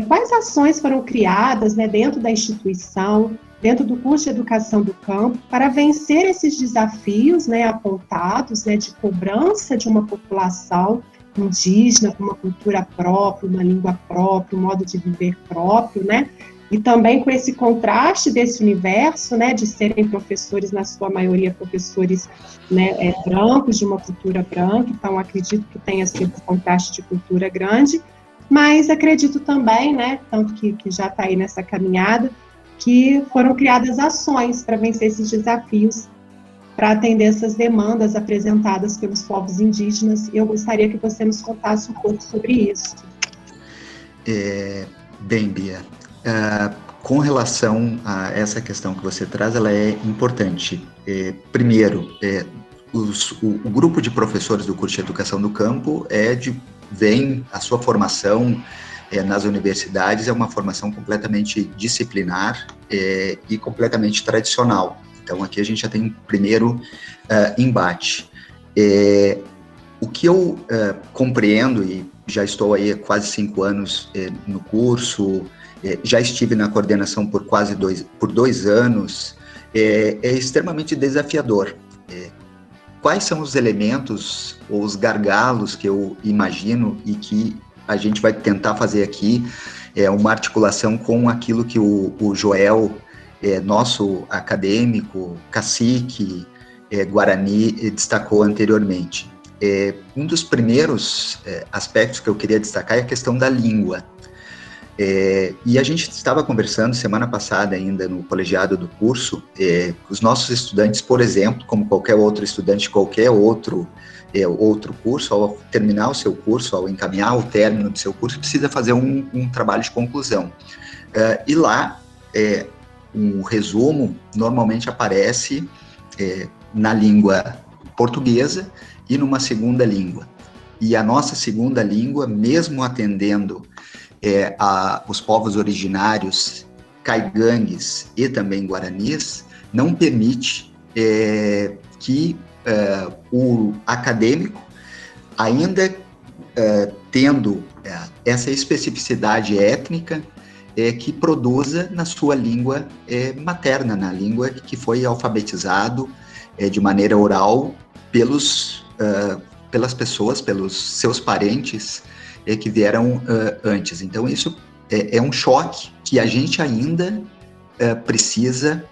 quais ações foram criadas, né, dentro da instituição, dentro do curso de Educação do Campo, para vencer esses desafios, né, apontados, né, de cobrança de uma população indígena, com uma cultura própria, uma língua própria, um modo de viver próprio, né? E também com esse contraste desse universo, né, de serem professores, na sua maioria, professores, né, brancos, de uma cultura branca, então acredito que tenha sido um contraste de cultura grande, mas acredito também, né, tanto que já está aí nessa caminhada, que foram criadas ações para vencer esses desafios, para atender essas demandas apresentadas pelos povos indígenas. Eu gostaria que você nos contasse um pouco sobre isso. Bem, Bia, com relação a essa questão que você traz, ela é importante. Primeiro, o grupo de professores do curso de Educação do Campo a sua formação nas universidades é uma formação completamente disciplinar e completamente tradicional. Então, aqui a gente já tem um primeiro embate. O que eu compreendo, e já estou aí há quase 5 anos no curso, já estive na coordenação por por 2 anos, é extremamente desafiador. Quais são os elementos ou os gargalos que eu imagino e que a gente vai tentar fazer aqui uma articulação com aquilo que o Joel nosso acadêmico, cacique Guarani, destacou anteriormente. Um dos primeiros aspectos que eu queria destacar é a questão da língua. E a gente estava conversando semana passada ainda no colegiado do curso, os nossos estudantes, por exemplo, como qualquer outro estudante de qualquer outro curso, ao terminar o seu curso, ao encaminhar o término do seu curso, precisa fazer um trabalho de conclusão. E lá, um resumo normalmente aparece na língua portuguesa e numa segunda língua. E a nossa segunda língua, mesmo atendendo os povos originários, caigangues e também guaranis, não permite que o acadêmico, ainda tendo essa especificidade étnica, que produza na sua língua materna, na língua que foi alfabetizado de maneira oral pelas pessoas, pelos seus parentes que vieram antes. Então, isso é um choque que a gente ainda precisa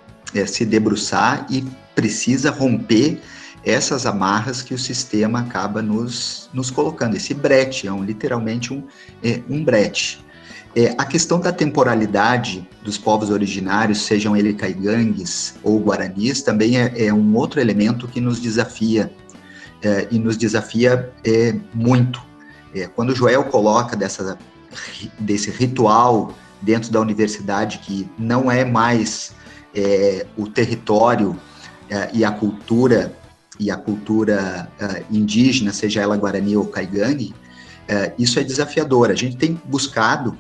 se debruçar e precisa romper essas amarras que o sistema acaba nos colocando. Esse brete, literalmente um brete. A questão da temporalidade dos povos originários, sejam eles caigangues ou guaranis, também é um outro elemento que nos desafia, e nos desafia muito. Quando o Joel coloca desse ritual dentro da universidade, que não é mais o território e a cultura indígena, seja ela guarani ou caigangue, isso é desafiador. A gente tem buscado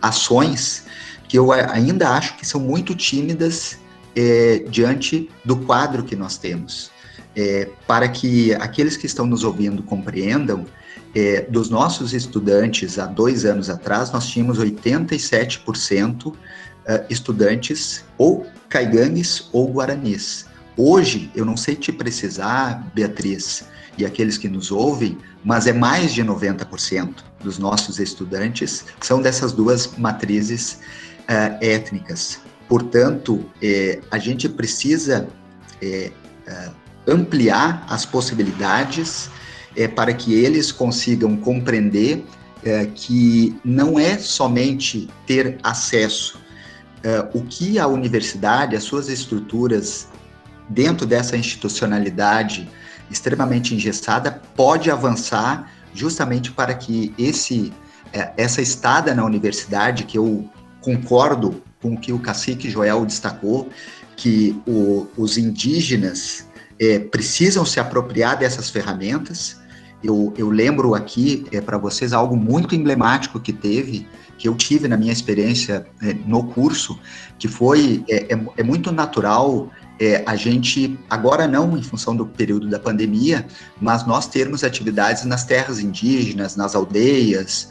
ações que eu ainda acho que são muito tímidas diante do quadro que nós temos. Para que aqueles que estão nos ouvindo compreendam, dos nossos estudantes há 2 anos atrás, nós tínhamos 87% estudantes ou caigangues ou guaranis. Hoje, eu não sei te precisar, Beatriz, e aqueles que nos ouvem, mas é mais de 90% dos nossos estudantes são dessas duas matrizes étnicas. Portanto, a gente precisa ampliar as possibilidades para que eles consigam compreender que não é somente ter acesso. O que a universidade, as suas estruturas, dentro dessa institucionalidade extremamente engessada, pode avançar justamente para que essa estada na universidade, que eu concordo com o que o cacique Joel destacou, que os indígenas precisam se apropriar dessas ferramentas. Eu lembro aqui para vocês algo muito emblemático que eu tive na minha experiência no curso, que foi, muito natural a gente, agora não em função do período da pandemia, mas nós termos atividades nas terras indígenas, nas aldeias,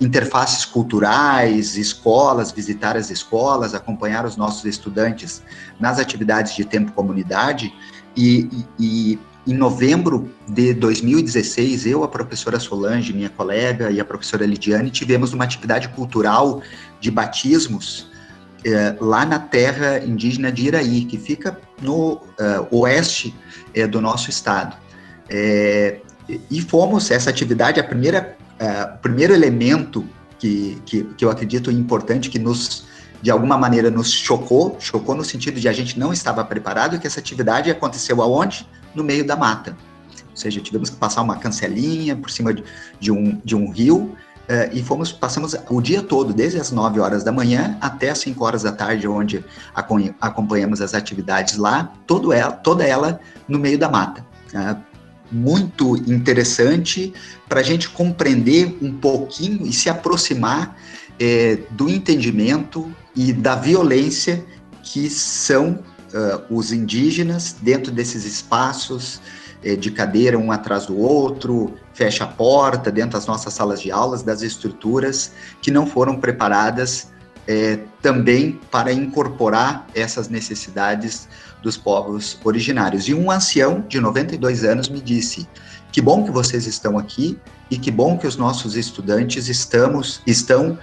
interfaces culturais, escolas, visitar as escolas, acompanhar os nossos estudantes nas atividades de tempo comunidade, e em novembro de 2016, eu, a professora Solange, minha colega, e a professora Lidiane, tivemos uma atividade cultural de batismos lá na terra indígena de Iraí, que fica no oeste do nosso estado. E fomos, essa atividade, o primeiro elemento que eu acredito importante, que de alguma maneira nos chocou no sentido de a gente não estava preparado, e que essa atividade aconteceu aonde? No meio da mata. Ou seja, tivemos que passar uma cancelinha por cima de um rio, e passamos o dia todo, desde as 9 horas da manhã até as 5 horas da tarde, onde acompanhamos as atividades lá, toda ela no meio da mata. Muito interessante para a gente compreender um pouquinho e se aproximar do entendimento e da violência que são os indígenas dentro desses espaços de cadeira um atrás do outro, fecha a porta dentro das nossas salas de aulas, das estruturas que não foram preparadas também para incorporar essas necessidades dos povos originários. E um ancião de 92 anos me disse: que bom que vocês estão aqui e que bom que os nossos estudantes estão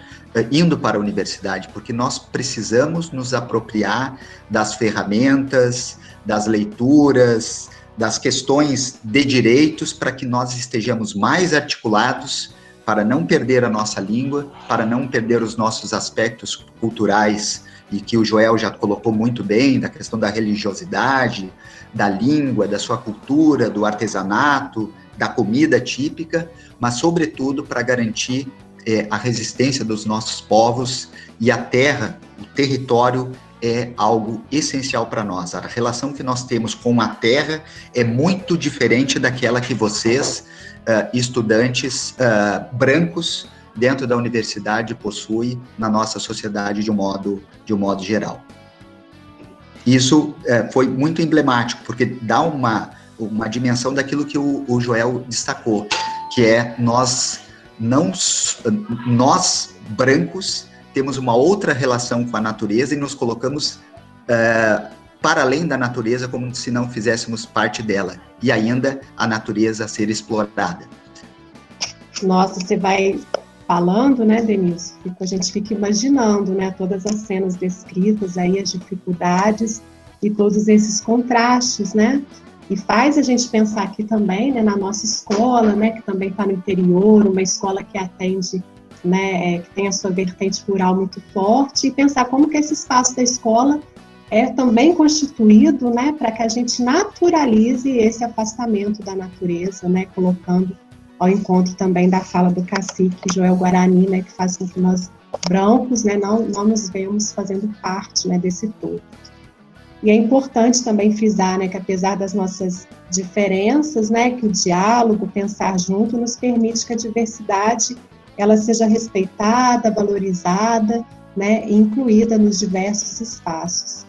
indo para a universidade, porque nós precisamos nos apropriar das ferramentas, das leituras, das questões de direitos, para que nós estejamos mais articulados, para não perder a nossa língua, para não perder os nossos aspectos culturais, e que o Joel já colocou muito bem, da questão da religiosidade, da língua, da sua cultura, do artesanato, da comida típica, mas, sobretudo, para garantir a resistência dos nossos povos, e a terra, o território, é algo essencial para nós. A relação que nós temos com a terra é muito diferente daquela que vocês, estudantes brancos, dentro da universidade, possuem na nossa sociedade de um modo geral. Isso foi muito emblemático, porque dá uma dimensão daquilo que o Joel destacou, que é nós brancos temos uma outra relação com a natureza e nos colocamos para além da natureza, como se não fizéssemos parte dela, e ainda a natureza a ser explorada. Nossa, você vai falando, né, Denilson, a gente fica imaginando, né, todas as cenas descritas aí, as dificuldades e todos esses contrastes, né, e faz a gente pensar aqui também, né, na nossa escola, né, que também está no interior, uma escola que atende, né, que tem a sua vertente rural muito forte, e pensar como que esse espaço da escola é também constituído, né, para que a gente naturalize esse afastamento da natureza, né, colocando ao encontro também da fala do cacique Joel Guarani, né, que faz com que nós brancos, né, não nos vemos fazendo parte, né, desse todo. E é importante também frisar, né, que apesar das nossas diferenças, né, que o diálogo, pensar junto, nos permite que a diversidade ela seja respeitada, valorizada, né, e incluída nos diversos espaços.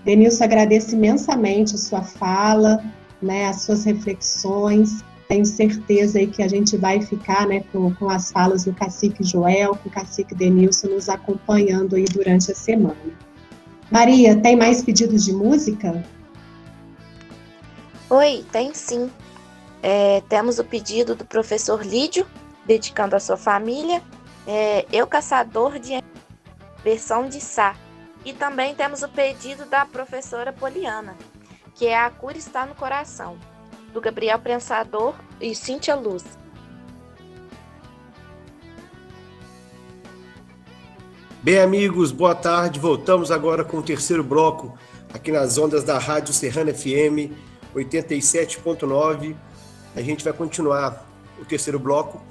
Denilson, agradeço imensamente a sua fala, né, as suas reflexões. Tenho certeza aí que a gente vai ficar, né, com as falas do cacique Joel, com o cacique Denilson nos acompanhando aí durante a semana. Maria, tem mais pedidos de música? Oi, tem sim. Temos o pedido do professor Lídio, dedicando à sua família, Eu Caçador de versão de Sá. E também temos o pedido da professora Poliana, que é A Cura Está no Coração, do Gabriel Prensador e Cíntia Luz. Bem, amigos, boa tarde. Voltamos agora com o terceiro bloco, aqui nas ondas da Rádio Serrana FM 87.9. A gente vai continuar o terceiro bloco,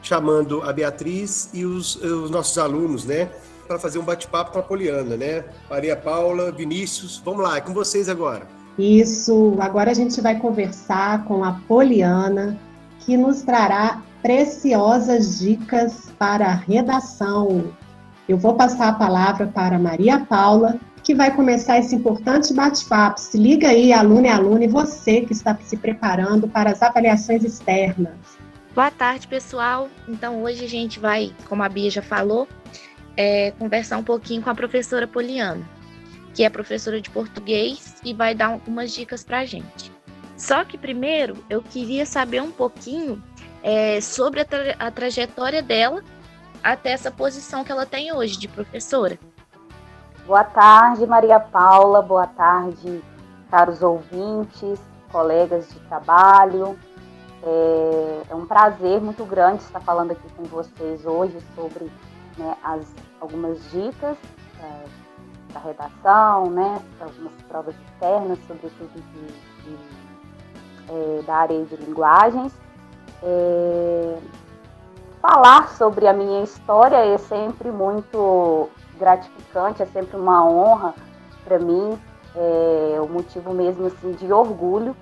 chamando a Beatriz e os nossos alunos, né, para fazer um bate-papo com a Poliana, né? Maria Paula, Vinícius, vamos lá, é com vocês agora. Isso, agora a gente vai conversar com a Poliana, que nos trará preciosas dicas para a redação. Eu vou passar a palavra para a Maria Paula, que vai começar esse importante bate-papo. Se liga aí, aluno e aluna, e você que está se preparando para as avaliações externas. Boa tarde, pessoal. Então, hoje a gente vai, como a Bia já falou, conversar um pouquinho com a professora Poliana, que é professora de português e vai dar algumas dicas para a gente. Só que primeiro eu queria saber um pouquinho sobre a trajetória dela até essa posição que ela tem hoje de professora. Boa tarde, Maria Paula, boa tarde, caros ouvintes, colegas de trabalho. É um prazer muito grande estar falando aqui com vocês hoje sobre, né, algumas dicas da redação, né, algumas provas externas, sobretudo da área de linguagens. Falar sobre a minha história é sempre muito gratificante, é sempre uma honra para mim, é um motivo mesmo assim, de orgulho.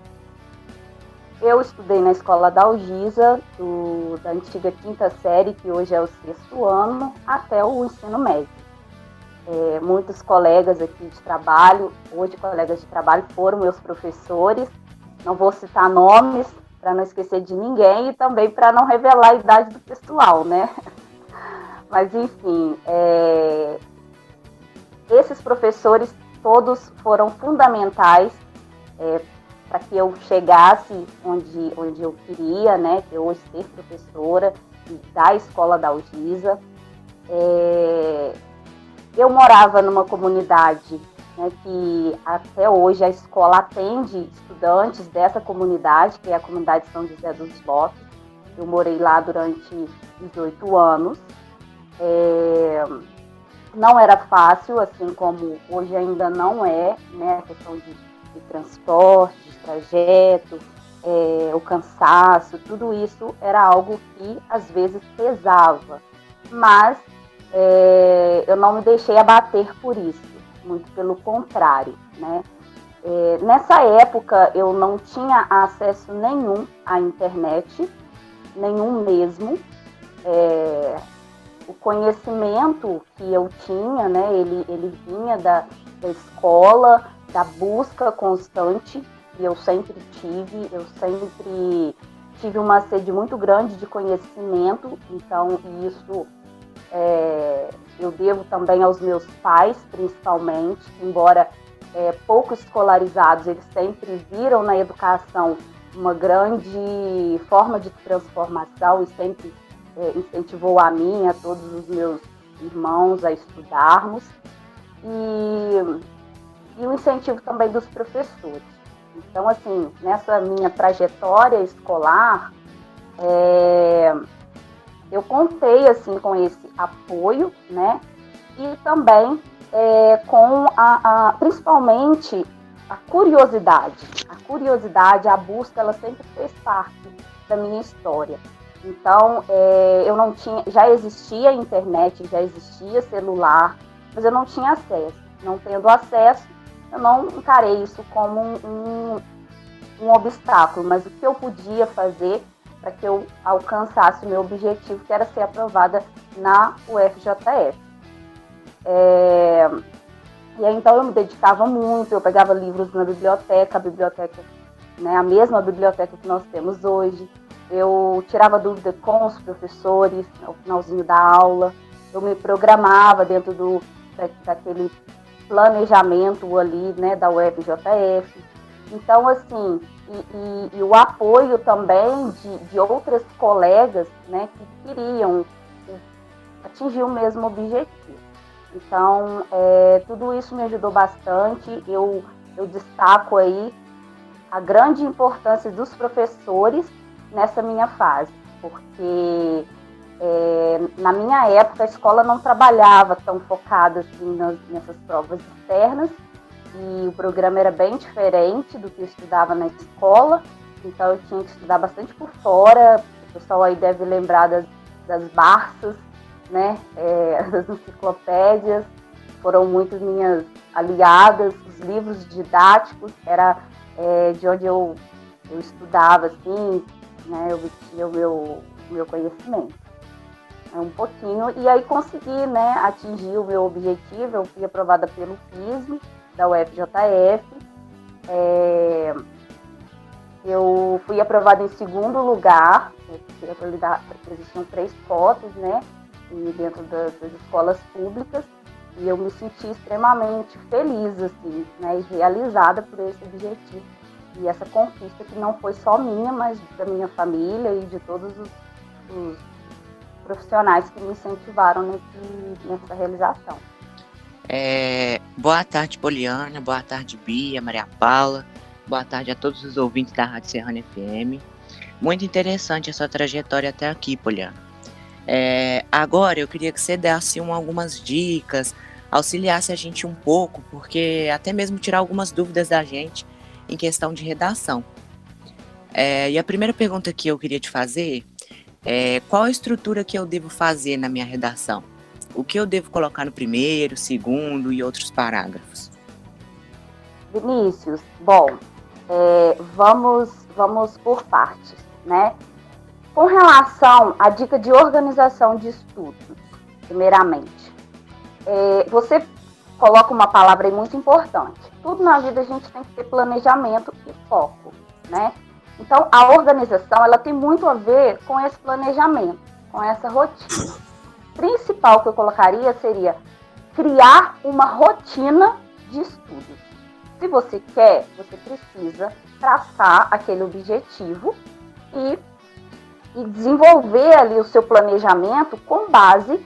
Eu estudei na escola da Algisa, da antiga 5ª série, que hoje é o 6º ano, até o ensino médio. Muitos colegas aqui de trabalho, hoje colegas de trabalho, foram meus professores. Não vou citar nomes para não esquecer de ninguém e também para não revelar a idade do pessoal, né? Mas, enfim, esses professores todos foram fundamentais para que eu chegasse onde eu queria, né? Que hoje ser professora da escola da Algisa. Eu morava numa comunidade, né, que até hoje a escola atende estudantes dessa comunidade, que é a comunidade São José dos Lopes. Eu morei lá durante 18 anos. Não era fácil, assim como hoje ainda não é, né, a questão de transporte, de trajeto, o cansaço, tudo isso era algo que às vezes pesava, mas eu não me deixei abater por isso, muito pelo contrário, né? Nessa época eu não tinha acesso nenhum à internet, nenhum mesmo. O conhecimento que eu tinha, né, ele vinha da escola, da busca constante, que eu sempre tive uma sede muito grande de conhecimento, então isso eu devo também aos meus pais, principalmente, embora pouco escolarizados, eles sempre viram na educação uma grande forma de transformação e sempre incentivou a mim, a todos os meus irmãos a estudarmos, e o incentivo também dos professores. Então, assim, nessa minha trajetória escolar, eu contei, assim, com esse apoio, né, e também com principalmente a curiosidade, a busca, ela sempre fez parte da minha história. Então, eu não tinha, já existia internet, já existia celular, mas eu não tinha acesso. Não tendo acesso, eu não encarei isso como um obstáculo, mas o que eu podia fazer para que eu alcançasse o meu objetivo, que era ser aprovada na UFJF. E aí, então, eu me dedicava muito, eu pegava livros na biblioteca, né, a mesma biblioteca que nós temos hoje. Eu tirava dúvida com os professores ao finalzinho da aula, eu me programava dentro daquele planejamento ali, né, da UFJF. Então, assim, e o apoio também de outras colegas, né, que queriam atingir o mesmo objetivo. Então, tudo isso me ajudou bastante. Eu destaco aí a grande importância dos professores nessa minha fase, porque na minha época a escola não trabalhava tão focada assim nessas provas externas, e o programa era bem diferente do que eu estudava na escola, então eu tinha que estudar bastante por fora. O pessoal aí deve lembrar das Barças, né, das enciclopédias, foram muito minhas aliadas. Os livros didáticos era de onde eu estudava, assim, né, eu obtinha o meu conhecimento. Um pouquinho, e aí consegui, né, atingir o meu objetivo. Eu fui aprovada pelo FISM, da UFJF, eu fui aprovada em segundo lugar, existiam 3 cotas, né, e dentro das escolas públicas, e eu me senti extremamente feliz, assim, né, e realizada por esse objetivo, e essa conquista que não foi só minha, mas da minha família e de todos os profissionais que me incentivaram nessa realização. Boa tarde, Poliana, boa tarde, Bia, Maria Paula, boa tarde a todos os ouvintes da Rádio Serrana FM. Muito interessante a sua trajetória até aqui, Poliana. Agora eu queria que você desse algumas dicas, auxiliasse a gente um pouco, porque até mesmo tirar algumas dúvidas da gente em questão de redação. E a primeira pergunta que eu queria te fazer é: qual a estrutura que eu devo fazer na minha redação? O que eu devo colocar no primeiro, segundo e outros parágrafos? Vinícius, bom, vamos por partes, né? Com relação à dica de organização de estudos, primeiramente, você coloca uma palavra aí muito importante. Tudo na vida a gente tem que ter planejamento e foco, né? Então, a organização, ela tem muito a ver com esse planejamento, com essa rotina. O principal que eu colocaria seria criar uma rotina de estudos. Se você quer, você precisa traçar aquele objetivo e desenvolver ali o seu planejamento com base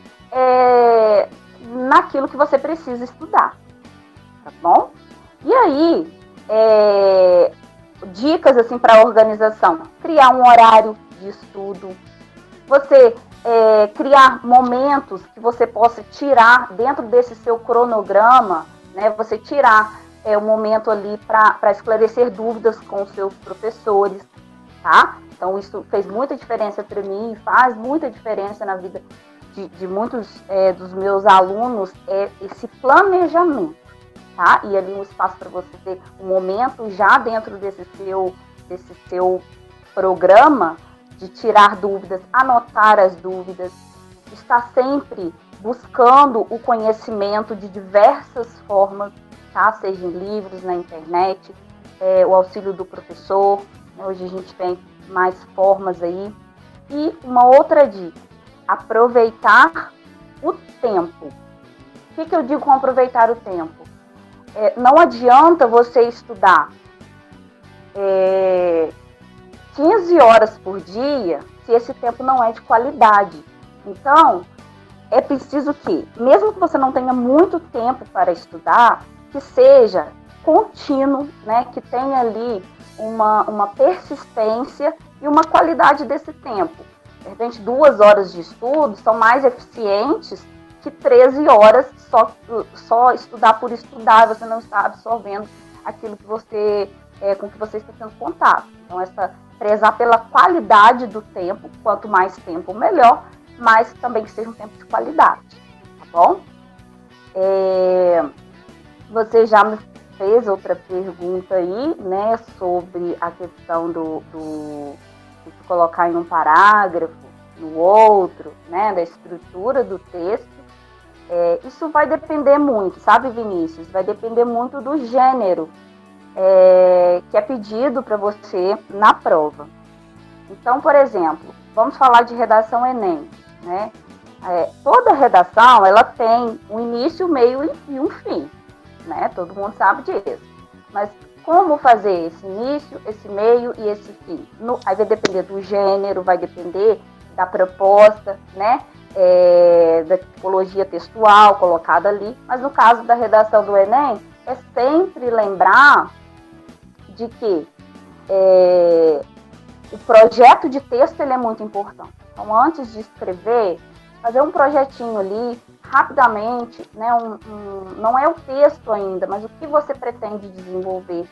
naquilo que você precisa estudar, tá bom? E aí, dicas assim para a organização: criar um horário de estudo, você criar momentos que você possa tirar dentro desse seu cronograma, né? Você tirar um momento ali para esclarecer dúvidas com os seus professores, tá? Então, isso fez muita diferença para mim, faz muita diferença na vida de muitos dos meus alunos, esse planejamento, tá? E ali um espaço para você ter um momento já dentro desse seu programa, de tirar dúvidas, anotar as dúvidas, estar sempre buscando o conhecimento de diversas formas, tá? Seja em livros, na internet, o auxílio do professor, né? Hoje a gente tem mais formas aí. E uma outra dica: aproveitar o tempo. O que eu digo com aproveitar o tempo? Não adianta você estudar 15 horas por dia se esse tempo não é de qualidade. Então, é preciso que, mesmo que você não tenha muito tempo para estudar, que seja contínuo, né, que tenha ali uma persistência e uma qualidade desse tempo. De repente, 2 horas de estudo são mais eficientes que 13 horas só estudar por estudar, você não está absorvendo aquilo que você, com que você está tendo contato. Então, prezar pela qualidade do tempo, quanto mais tempo, melhor, mas também que seja um tempo de qualidade, tá bom? Você já me fez outra pergunta aí, né, sobre a questão de colocar em um parágrafo, no outro, né, da estrutura do texto. Isso vai depender muito, sabe, Vinícius? Vai depender muito do gênero que é pedido para você na prova. Então, por exemplo, vamos falar de redação Enem, né? Toda redação, ela tem um início, meio e um fim, né? Todo mundo sabe disso. Mas como fazer esse início, esse meio e esse fim? Aí vai depender do gênero, vai depender da proposta, né? Da tipologia textual colocada ali. Mas no caso da redação do Enem, é sempre lembrar de que o projeto de texto ele é muito importante. Então, antes de escrever, fazer um projetinho ali, rapidamente, né, não é o texto ainda, mas o que você pretende desenvolver.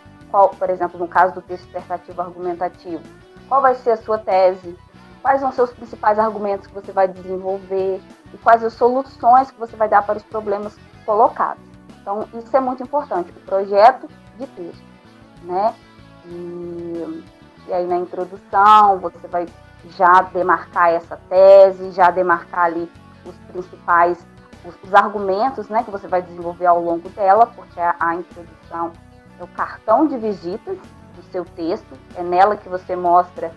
Por exemplo, no caso do texto dissertativo argumentativo, qual vai ser a sua tese? Quais são os seus principais argumentos que você vai desenvolver? E quais as soluções que você vai dar para os problemas colocados? Então, isso é muito importante, o projeto de texto, né? E aí, na introdução, você vai já demarcar essa tese, já demarcar ali os principais, os argumentos, né, que você vai desenvolver ao longo dela, porque a introdução é o cartão de visitas do seu texto, é nela que você mostra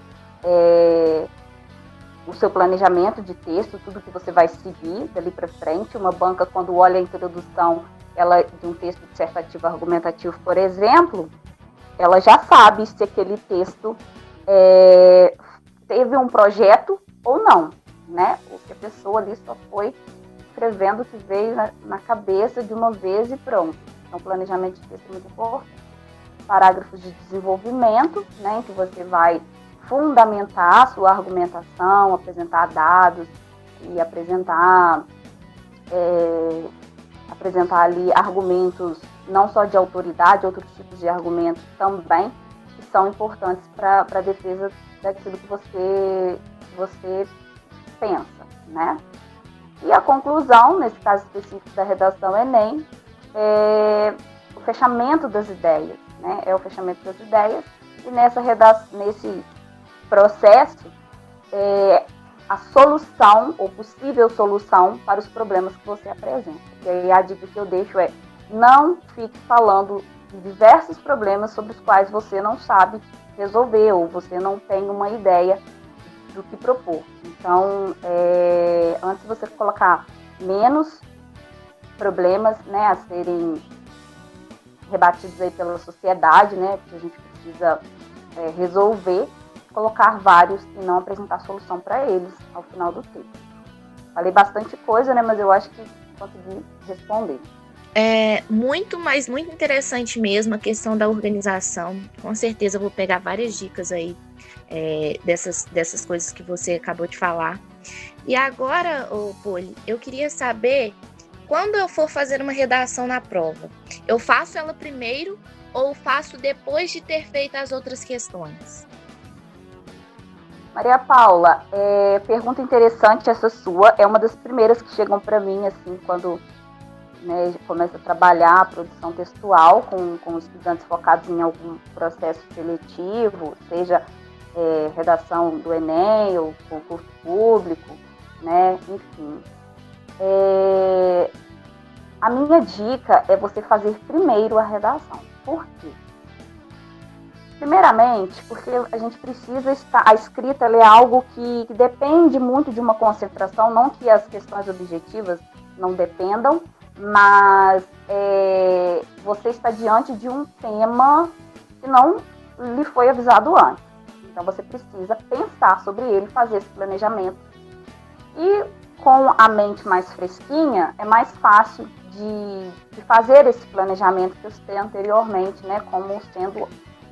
o seu planejamento de texto, tudo que você vai seguir dali para frente. Uma banca, quando olha a introdução de um texto dissertativo argumentativo, por exemplo, ela já sabe se aquele texto teve um projeto ou não, né? Porque a pessoa ali só foi escrevendo o que veio na cabeça de uma vez e pronto. Então, planejamento de texto é muito importante. Parágrafos de desenvolvimento, né, em que você vai fundamentar a sua argumentação, apresentar dados e apresentar ali argumentos não só de autoridade, outros tipos de argumentos também, que são importantes para a defesa daquilo que você pensa, né? E a conclusão, nesse caso específico da redação Enem, é o fechamento das ideias, né? É o fechamento das ideias, e nesse processo, a solução, ou possível solução, para os problemas que você apresenta. E aí a dica que eu deixo é: não fique falando de diversos problemas sobre os quais você não sabe resolver, ou você não tem uma ideia do que propor. Então, antes de você colocar menos problemas, né, a serem rebatidos aí pela sociedade, né, que a gente precisa resolver, colocar vários e não apresentar solução para eles ao final do texto. Falei bastante coisa, né? Mas eu acho que consegui responder. Mas muito interessante mesmo a questão da organização. Com certeza eu vou pegar várias dicas aí dessas coisas que você acabou de falar. E agora, Poli, eu queria saber, quando eu for fazer uma redação na prova, eu faço ela primeiro ou faço depois de ter feito as outras questões? Maria Paula, pergunta interessante essa sua. É uma das primeiras que chegam para mim, assim, quando começa a trabalhar a produção textual com estudantes focados em algum processo seletivo, seja redação do Enem ou concurso público, né? Enfim. A minha dica é você fazer primeiro a redação. Por quê? Primeiramente, porque a gente precisa estar... A escrita ela é algo que depende muito de uma concentração, não que as questões objetivas não dependam, mas você está diante de um tema que não lhe foi avisado antes. Então, você precisa pensar sobre ele, fazer esse planejamento. E com a mente mais fresquinha, é mais fácil de fazer esse planejamento que eu citei anteriormente, né, como sendo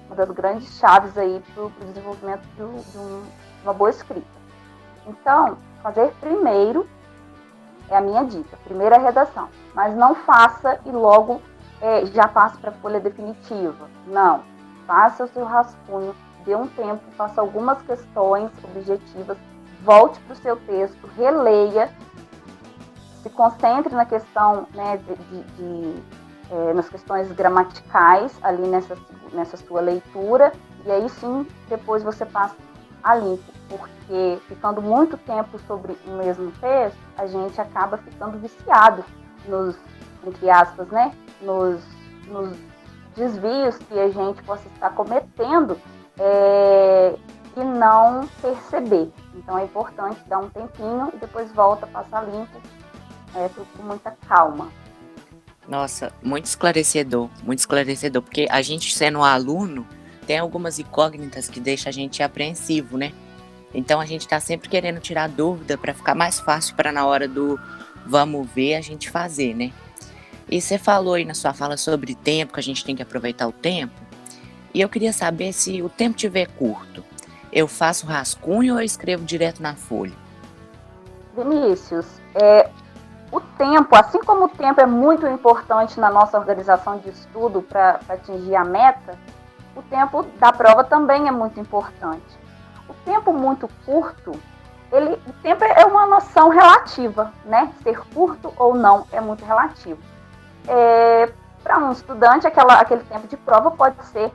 uma das grandes chaves aí para o desenvolvimento de uma boa escrita. Então, fazer primeiro é a minha dica, primeira redação. Mas não faça e logo já passe para a folha definitiva. Não, faça o seu rascunho, dê um tempo, faça algumas questões objetivas, volte para o seu texto, releia, se concentre na questão, né, nas questões gramaticais ali nessa sua leitura, e aí sim, depois você passa a limpo, porque ficando muito tempo sobre o mesmo texto, a gente acaba ficando viciado entre aspas, né, nos desvios que a gente possa estar cometendo e não perceber. Então é importante dar um tempinho e depois volta a passar limpo, com muita calma. Nossa, muito esclarecedor, porque a gente sendo um aluno, tem algumas incógnitas que deixam a gente apreensivo, né? Então a gente tá sempre querendo tirar dúvida para ficar mais fácil para na hora do vamos ver a gente fazer, né? E você falou aí na sua fala sobre tempo, que a gente tem que aproveitar o tempo, e eu queria saber se o tempo estiver curto, eu faço rascunho ou eu escrevo direto na folha? Vinícius, o tempo, assim como o tempo é muito importante na nossa organização de estudo para atingir a meta, o tempo da prova também é muito importante. O tempo muito curto, o tempo é uma noção relativa, né? Ser curto ou não é muito relativo. Para um estudante, aquele tempo de prova pode ser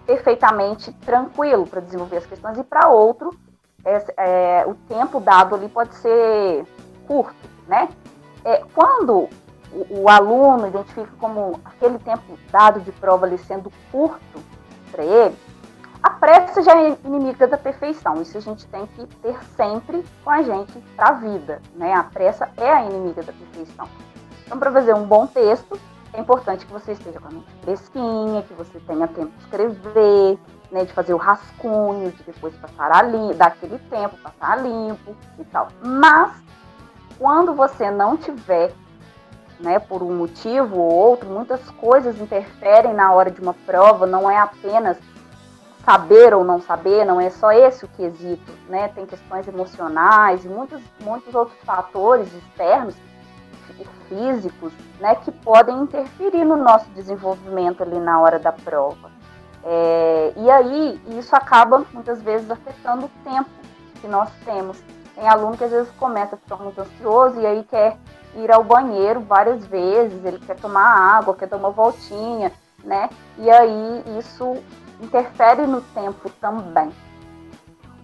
perfeitamente tranquilo para desenvolver as questões, e para outro, o tempo dado ali pode ser curto, né? Quando o aluno identifica como aquele tempo dado de prova ali sendo curto para ele, a pressa já é inimiga da perfeição. Isso a gente tem que ter sempre com a gente para a vida, né? A pressa é a inimiga da perfeição. Então, para fazer um bom texto, é importante que você esteja com a mente fresquinha, que você tenha tempo de escrever, né, de fazer o rascunho, de depois passar a limpo, dar aquele tempo, passar a limpo e tal. Mas, quando você não tiver, né, por um motivo ou outro, muitas coisas interferem na hora de uma prova, não é apenas saber ou não saber, não é só esse o quesito, né? Tem questões emocionais e muitos outros fatores externos e físicos, né, que podem interferir no nosso desenvolvimento ali na hora da prova. E aí, isso acaba muitas vezes afetando o tempo que nós temos. Tem aluno que às vezes começa a ficar muito ansioso e aí quer ir ao banheiro várias vezes, ele quer tomar água, quer dar uma voltinha, né? E aí isso interfere no tempo também.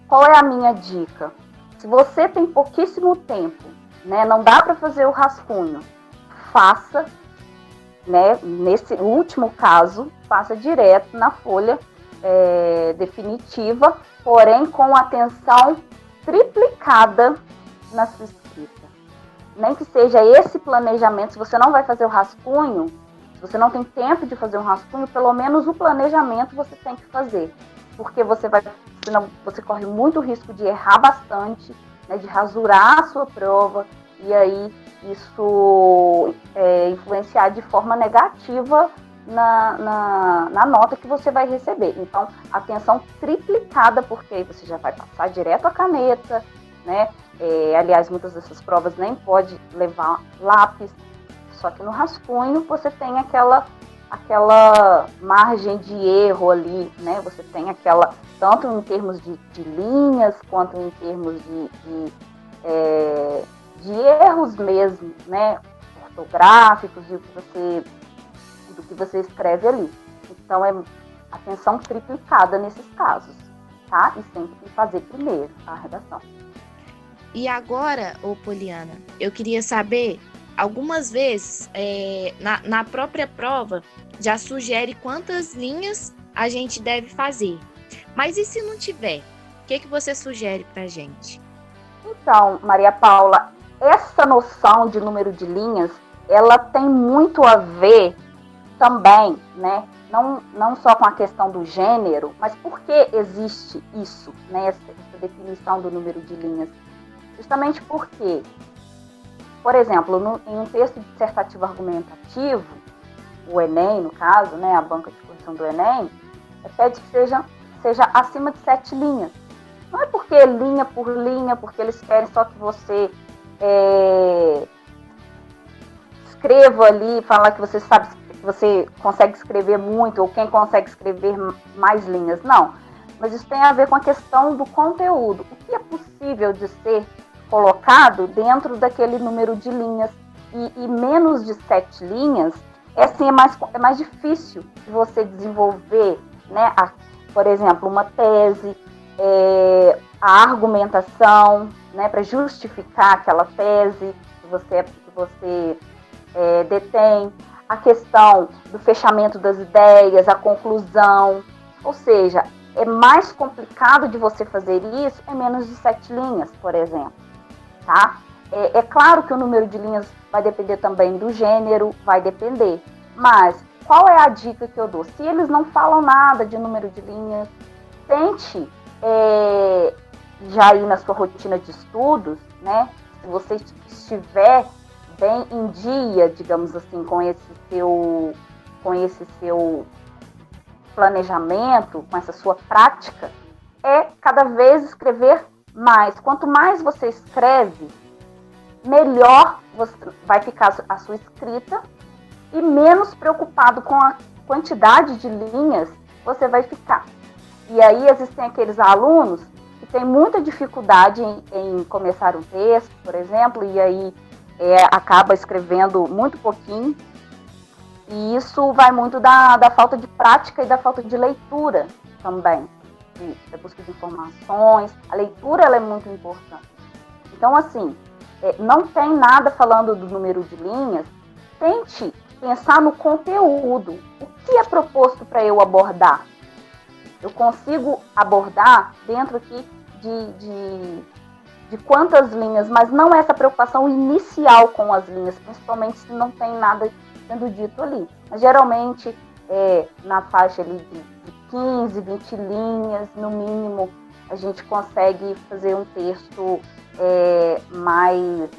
Qual é a minha dica? Se você tem pouquíssimo tempo, né, não dá para fazer o rascunho, faça, né, nesse último caso, faça direto na folha definitiva, porém com atenção triplicada na sua escrita. Nem que seja esse planejamento, se você não vai fazer o rascunho, se você não tem tempo de fazer um rascunho, pelo menos o planejamento você tem que fazer, porque senão você corre muito risco de errar bastante né, de rasurar a sua prova, e aí isso influenciar de forma negativa na nota que você vai receber. Então, atenção triplicada, porque aí você já vai passar direto a caneta, né? Aliás, muitas dessas provas nem pode levar lápis, só que no rascunho você tem aquela margem de erro ali, né? Você tem aquela, tanto em termos de linhas, quanto em termos de erros mesmo, né? Ortográficos e do que você escreve ali. Então, é atenção triplicada nesses casos, tá? E sempre fazer primeiro a redação. E agora, Poliana, eu queria saber, algumas vezes, na própria prova, já sugere quantas linhas a gente deve fazer. Mas e se não tiver? O que você sugere pra gente? Então, Maria Paula, essa noção de número de linhas, ela tem muito a ver também, né? Não só com a questão do gênero, mas por que existe isso, né? Essa definição do número de linhas. Justamente porque, por exemplo, em um texto dissertativo argumentativo, o Enem, no caso, né, a banca de correção do Enem, pede que seja acima de 7 linhas. Não é porque linha por linha, porque eles querem só que você escreva ali, falar que você sabe, que você consegue escrever muito, ou quem consegue escrever mais linhas. Não. Mas isso tem a ver com a questão do conteúdo. O que é possível de ser colocado dentro daquele número de linhas? E menos de 7 linhas, é mais difícil de você desenvolver, né? Por exemplo, uma tese, a argumentação, né, para justificar aquela tese que você detém, a questão do fechamento das ideias, a conclusão. Ou seja, é mais complicado de você fazer isso em menos de 7 linhas, por exemplo. Tá? É claro que o número de linhas vai depender também do gênero, vai depender. Mas qual é a dica que eu dou? Se eles não falam nada de número de linhas, tente já ir na sua rotina de estudos, né? Se você estiver bem em dia, digamos assim, com esse seu planejamento, com essa sua prática, cada vez escrever mais. Quanto mais você escreve, melhor vai ficar a sua escrita e menos preocupado com a quantidade de linhas você vai ficar. E aí existem aqueles alunos que têm muita dificuldade em começar um texto, por exemplo, e aí acaba escrevendo muito pouquinho. E isso vai muito da falta de prática e da falta de leitura também, da busca de informações. A leitura ela é muito importante. Então, assim, não tem nada falando do número de linhas. Tente pensar no conteúdo. O que é proposto para eu abordar? Eu consigo abordar dentro aqui de quantas linhas, mas não essa preocupação inicial com as linhas, principalmente se não tem nada sendo dito ali. Mas, geralmente, na faixa ali de 15, 20 linhas, no mínimo, a gente consegue fazer um texto mais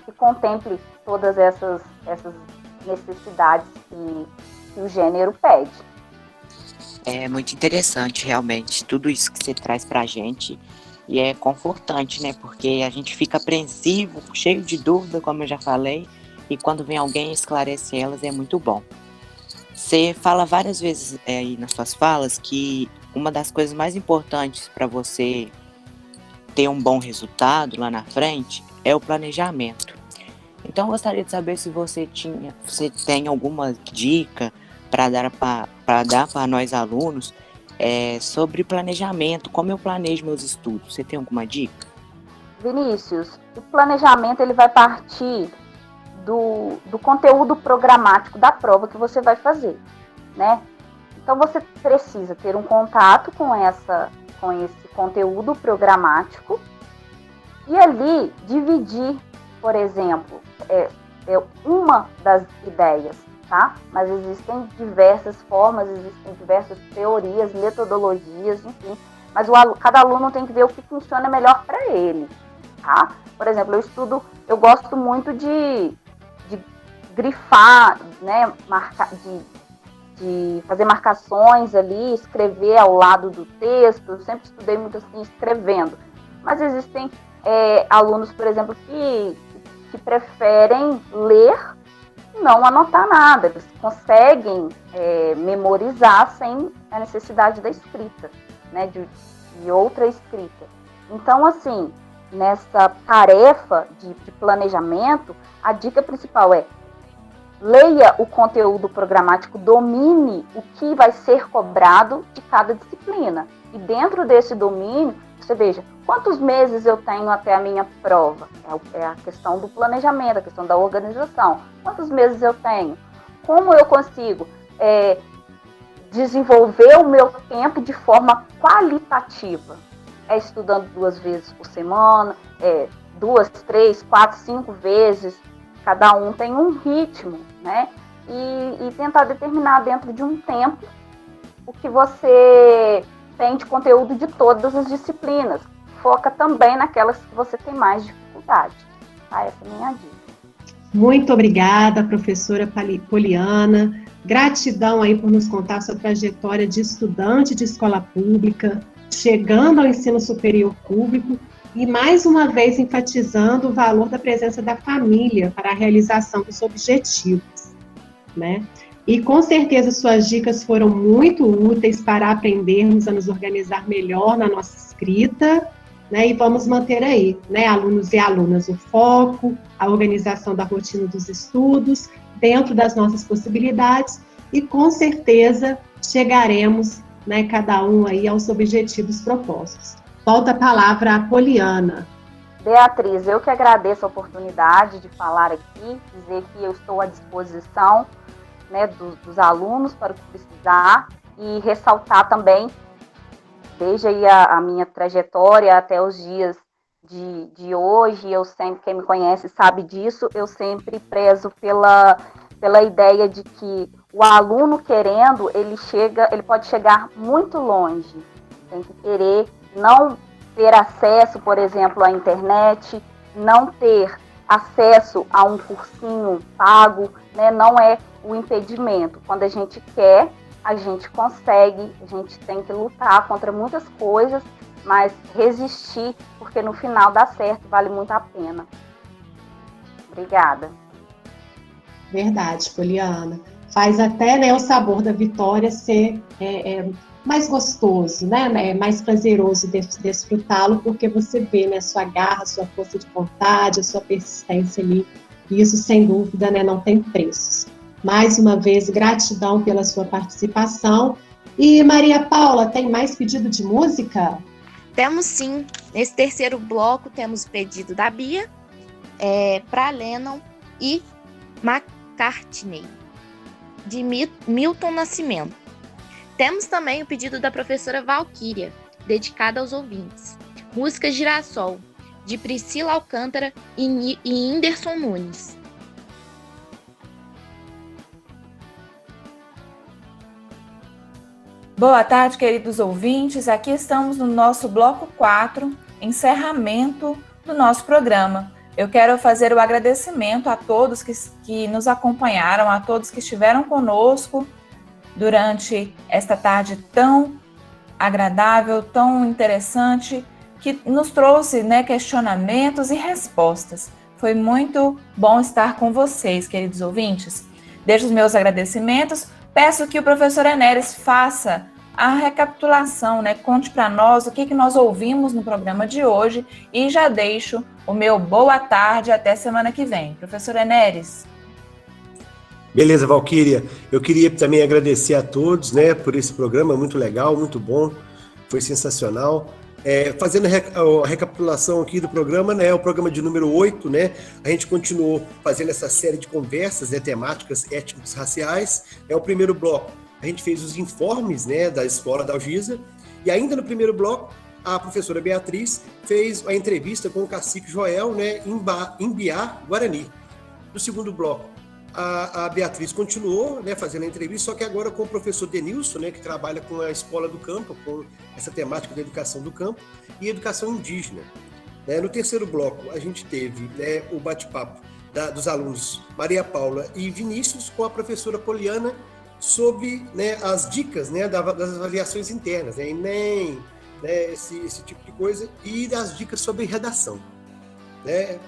que contemple todas essas necessidades que o gênero pede. É muito interessante, realmente, tudo isso que você traz pra gente. E é confortante, né? Porque a gente fica apreensivo, cheio de dúvida, como eu já falei, e quando vem alguém esclarecer elas é muito bom. Você fala várias vezes aí nas suas falas que uma das coisas mais importantes para você ter um bom resultado lá na frente é o planejamento. Então eu gostaria de saber se você tem alguma dica para dar para nós alunos sobre planejamento, como eu planejo meus estudos. Você tem alguma dica? Vinícius, o planejamento ele vai partir do conteúdo programático da prova que você vai fazer, né? Então você precisa ter um contato com esse conteúdo programático e ali dividir, por exemplo, uma das ideias. tá? Mas existem diversas formas, existem diversas teorias, metodologias, enfim. Mas cada aluno tem que ver o que funciona melhor para ele, tá? Por exemplo, eu gosto muito de grifar, né, de fazer marcações ali, escrever ao lado do texto. Eu sempre estudei muito assim, escrevendo. Mas existem alunos, por exemplo, que preferem ler e não anotar nada. Eles conseguem memorizar sem a necessidade da escrita, né, de outra escrita. Então, assim, nessa tarefa de planejamento, a dica principal é: leia o conteúdo programático, domine o que vai ser cobrado de cada disciplina. E dentro desse domínio, você veja quantos meses eu tenho até a minha prova. É a questão do planejamento, a questão da organização. Quantos meses eu tenho? Como eu consigo desenvolver o meu tempo de forma qualitativa? Estudando 2 vezes por semana, 2, 3, 4, 5 vezes. Cada um tem um ritmo, né? E tentar determinar dentro de um tempo o que você tem de conteúdo de todas as disciplinas. Foca também naquelas que você tem mais dificuldade. Tá? Essa é a minha dica. Muito obrigada, professora Poliana. Gratidão aí por nos contar a sua trajetória de estudante de escola pública, chegando ao ensino superior público e, mais uma vez, enfatizando o valor da presença da família para a realização dos objetivos, né? E, com certeza, suas dicas foram muito úteis para aprendermos a nos organizar melhor na nossa escrita, né? E vamos manter aí, né, alunos e alunas, o foco, a organização da rotina dos estudos, dentro das nossas possibilidades, e, com certeza, chegaremos, né, cada um aí aos objetivos propostos. Volta a palavra à Poliana. Beatriz, eu que agradeço a oportunidade de falar aqui, dizer que eu estou à disposição, né, dos alunos para o que precisar, e ressaltar também, desde aí a minha trajetória até os dias de hoje, eu sempre, quem me conhece sabe disso, eu sempre prezo pela ideia de que o aluno querendo, ele pode chegar muito longe. Tem que querer, não ter acesso, por exemplo, à internet, não ter acesso a um cursinho pago, né, não é o impedimento. Quando a gente quer, a gente consegue, a gente tem que lutar contra muitas coisas, mas resistir, porque no final dá certo, vale muito a pena. Obrigada. Verdade, Poliana. Faz até, né, o sabor da vitória ser mais gostoso, né, mais prazeroso desfrutá-lo, porque você vê, né, sua garra, sua força de vontade, a sua persistência ali, e isso, sem dúvida, né, não tem preços. Mais uma vez, gratidão pela sua participação. E, Maria Paula, tem mais pedido de música? Temos sim. Nesse terceiro bloco, temos o pedido da Bia, para Lennon e McCartney, de Milton Nascimento. Temos também o pedido da professora Valquíria, dedicada aos ouvintes. Música Girassol, de Priscila Alcântara e Inderson Nunes. Boa tarde, queridos ouvintes. Aqui estamos no nosso bloco 4, encerramento do nosso programa. Eu quero fazer o agradecimento a todos que nos acompanharam, a todos que estiveram conosco durante esta tarde tão agradável, tão interessante, que nos trouxe, né, questionamentos e respostas. Foi muito bom estar com vocês, queridos ouvintes. Deixo os meus agradecimentos. Peço que o professor Enéris faça a recapitulação, né? Conte para nós o que nós ouvimos no programa de hoje e já deixo o meu boa tarde até semana que vem. Professor Enéris. Beleza, Valquíria. Eu queria também agradecer a todos, né, por esse programa muito legal, muito bom, foi sensacional. Fazendo a recapitulação aqui do programa, né, o programa de número 8, né, a gente continuou fazendo essa série de conversas, né, temáticas étnicos raciais. O primeiro bloco, a gente fez os informes, né, da escola da Algisa, e ainda no primeiro bloco, a professora Beatriz fez a entrevista com o cacique Joel, né, em Biá, Guarani. No segundo bloco, a Beatriz continuou, né, fazendo a entrevista, só que agora com o professor Denilson, né, que trabalha com a Escola do Campo, com essa temática da educação do campo e educação indígena. No terceiro bloco, a gente teve, né, o bate-papo dos alunos Maria Paula e Vinícius com a professora Poliana sobre, né, as dicas, né, das avaliações internas, né, Enem, né, esse tipo de coisa, e das dicas sobre redação, né?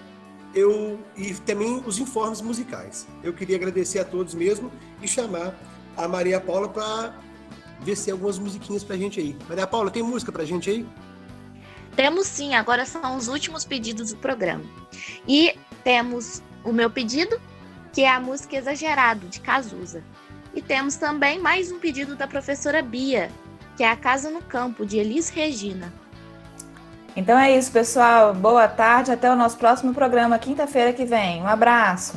E também os informes musicais. Eu queria agradecer a todos mesmo e chamar a Maria Paula para ver se tem algumas musiquinhas pra gente aí. Maria Paula, tem música pra gente aí? Temos sim, agora são os últimos pedidos do programa. E temos o meu pedido, que é a música Exagerado, de Cazuza. E temos também mais um pedido da professora Bia, que é A Casa no Campo, de Elis Regina. Então é isso, pessoal. Boa tarde. Até o nosso próximo programa, quinta-feira que vem. Um abraço.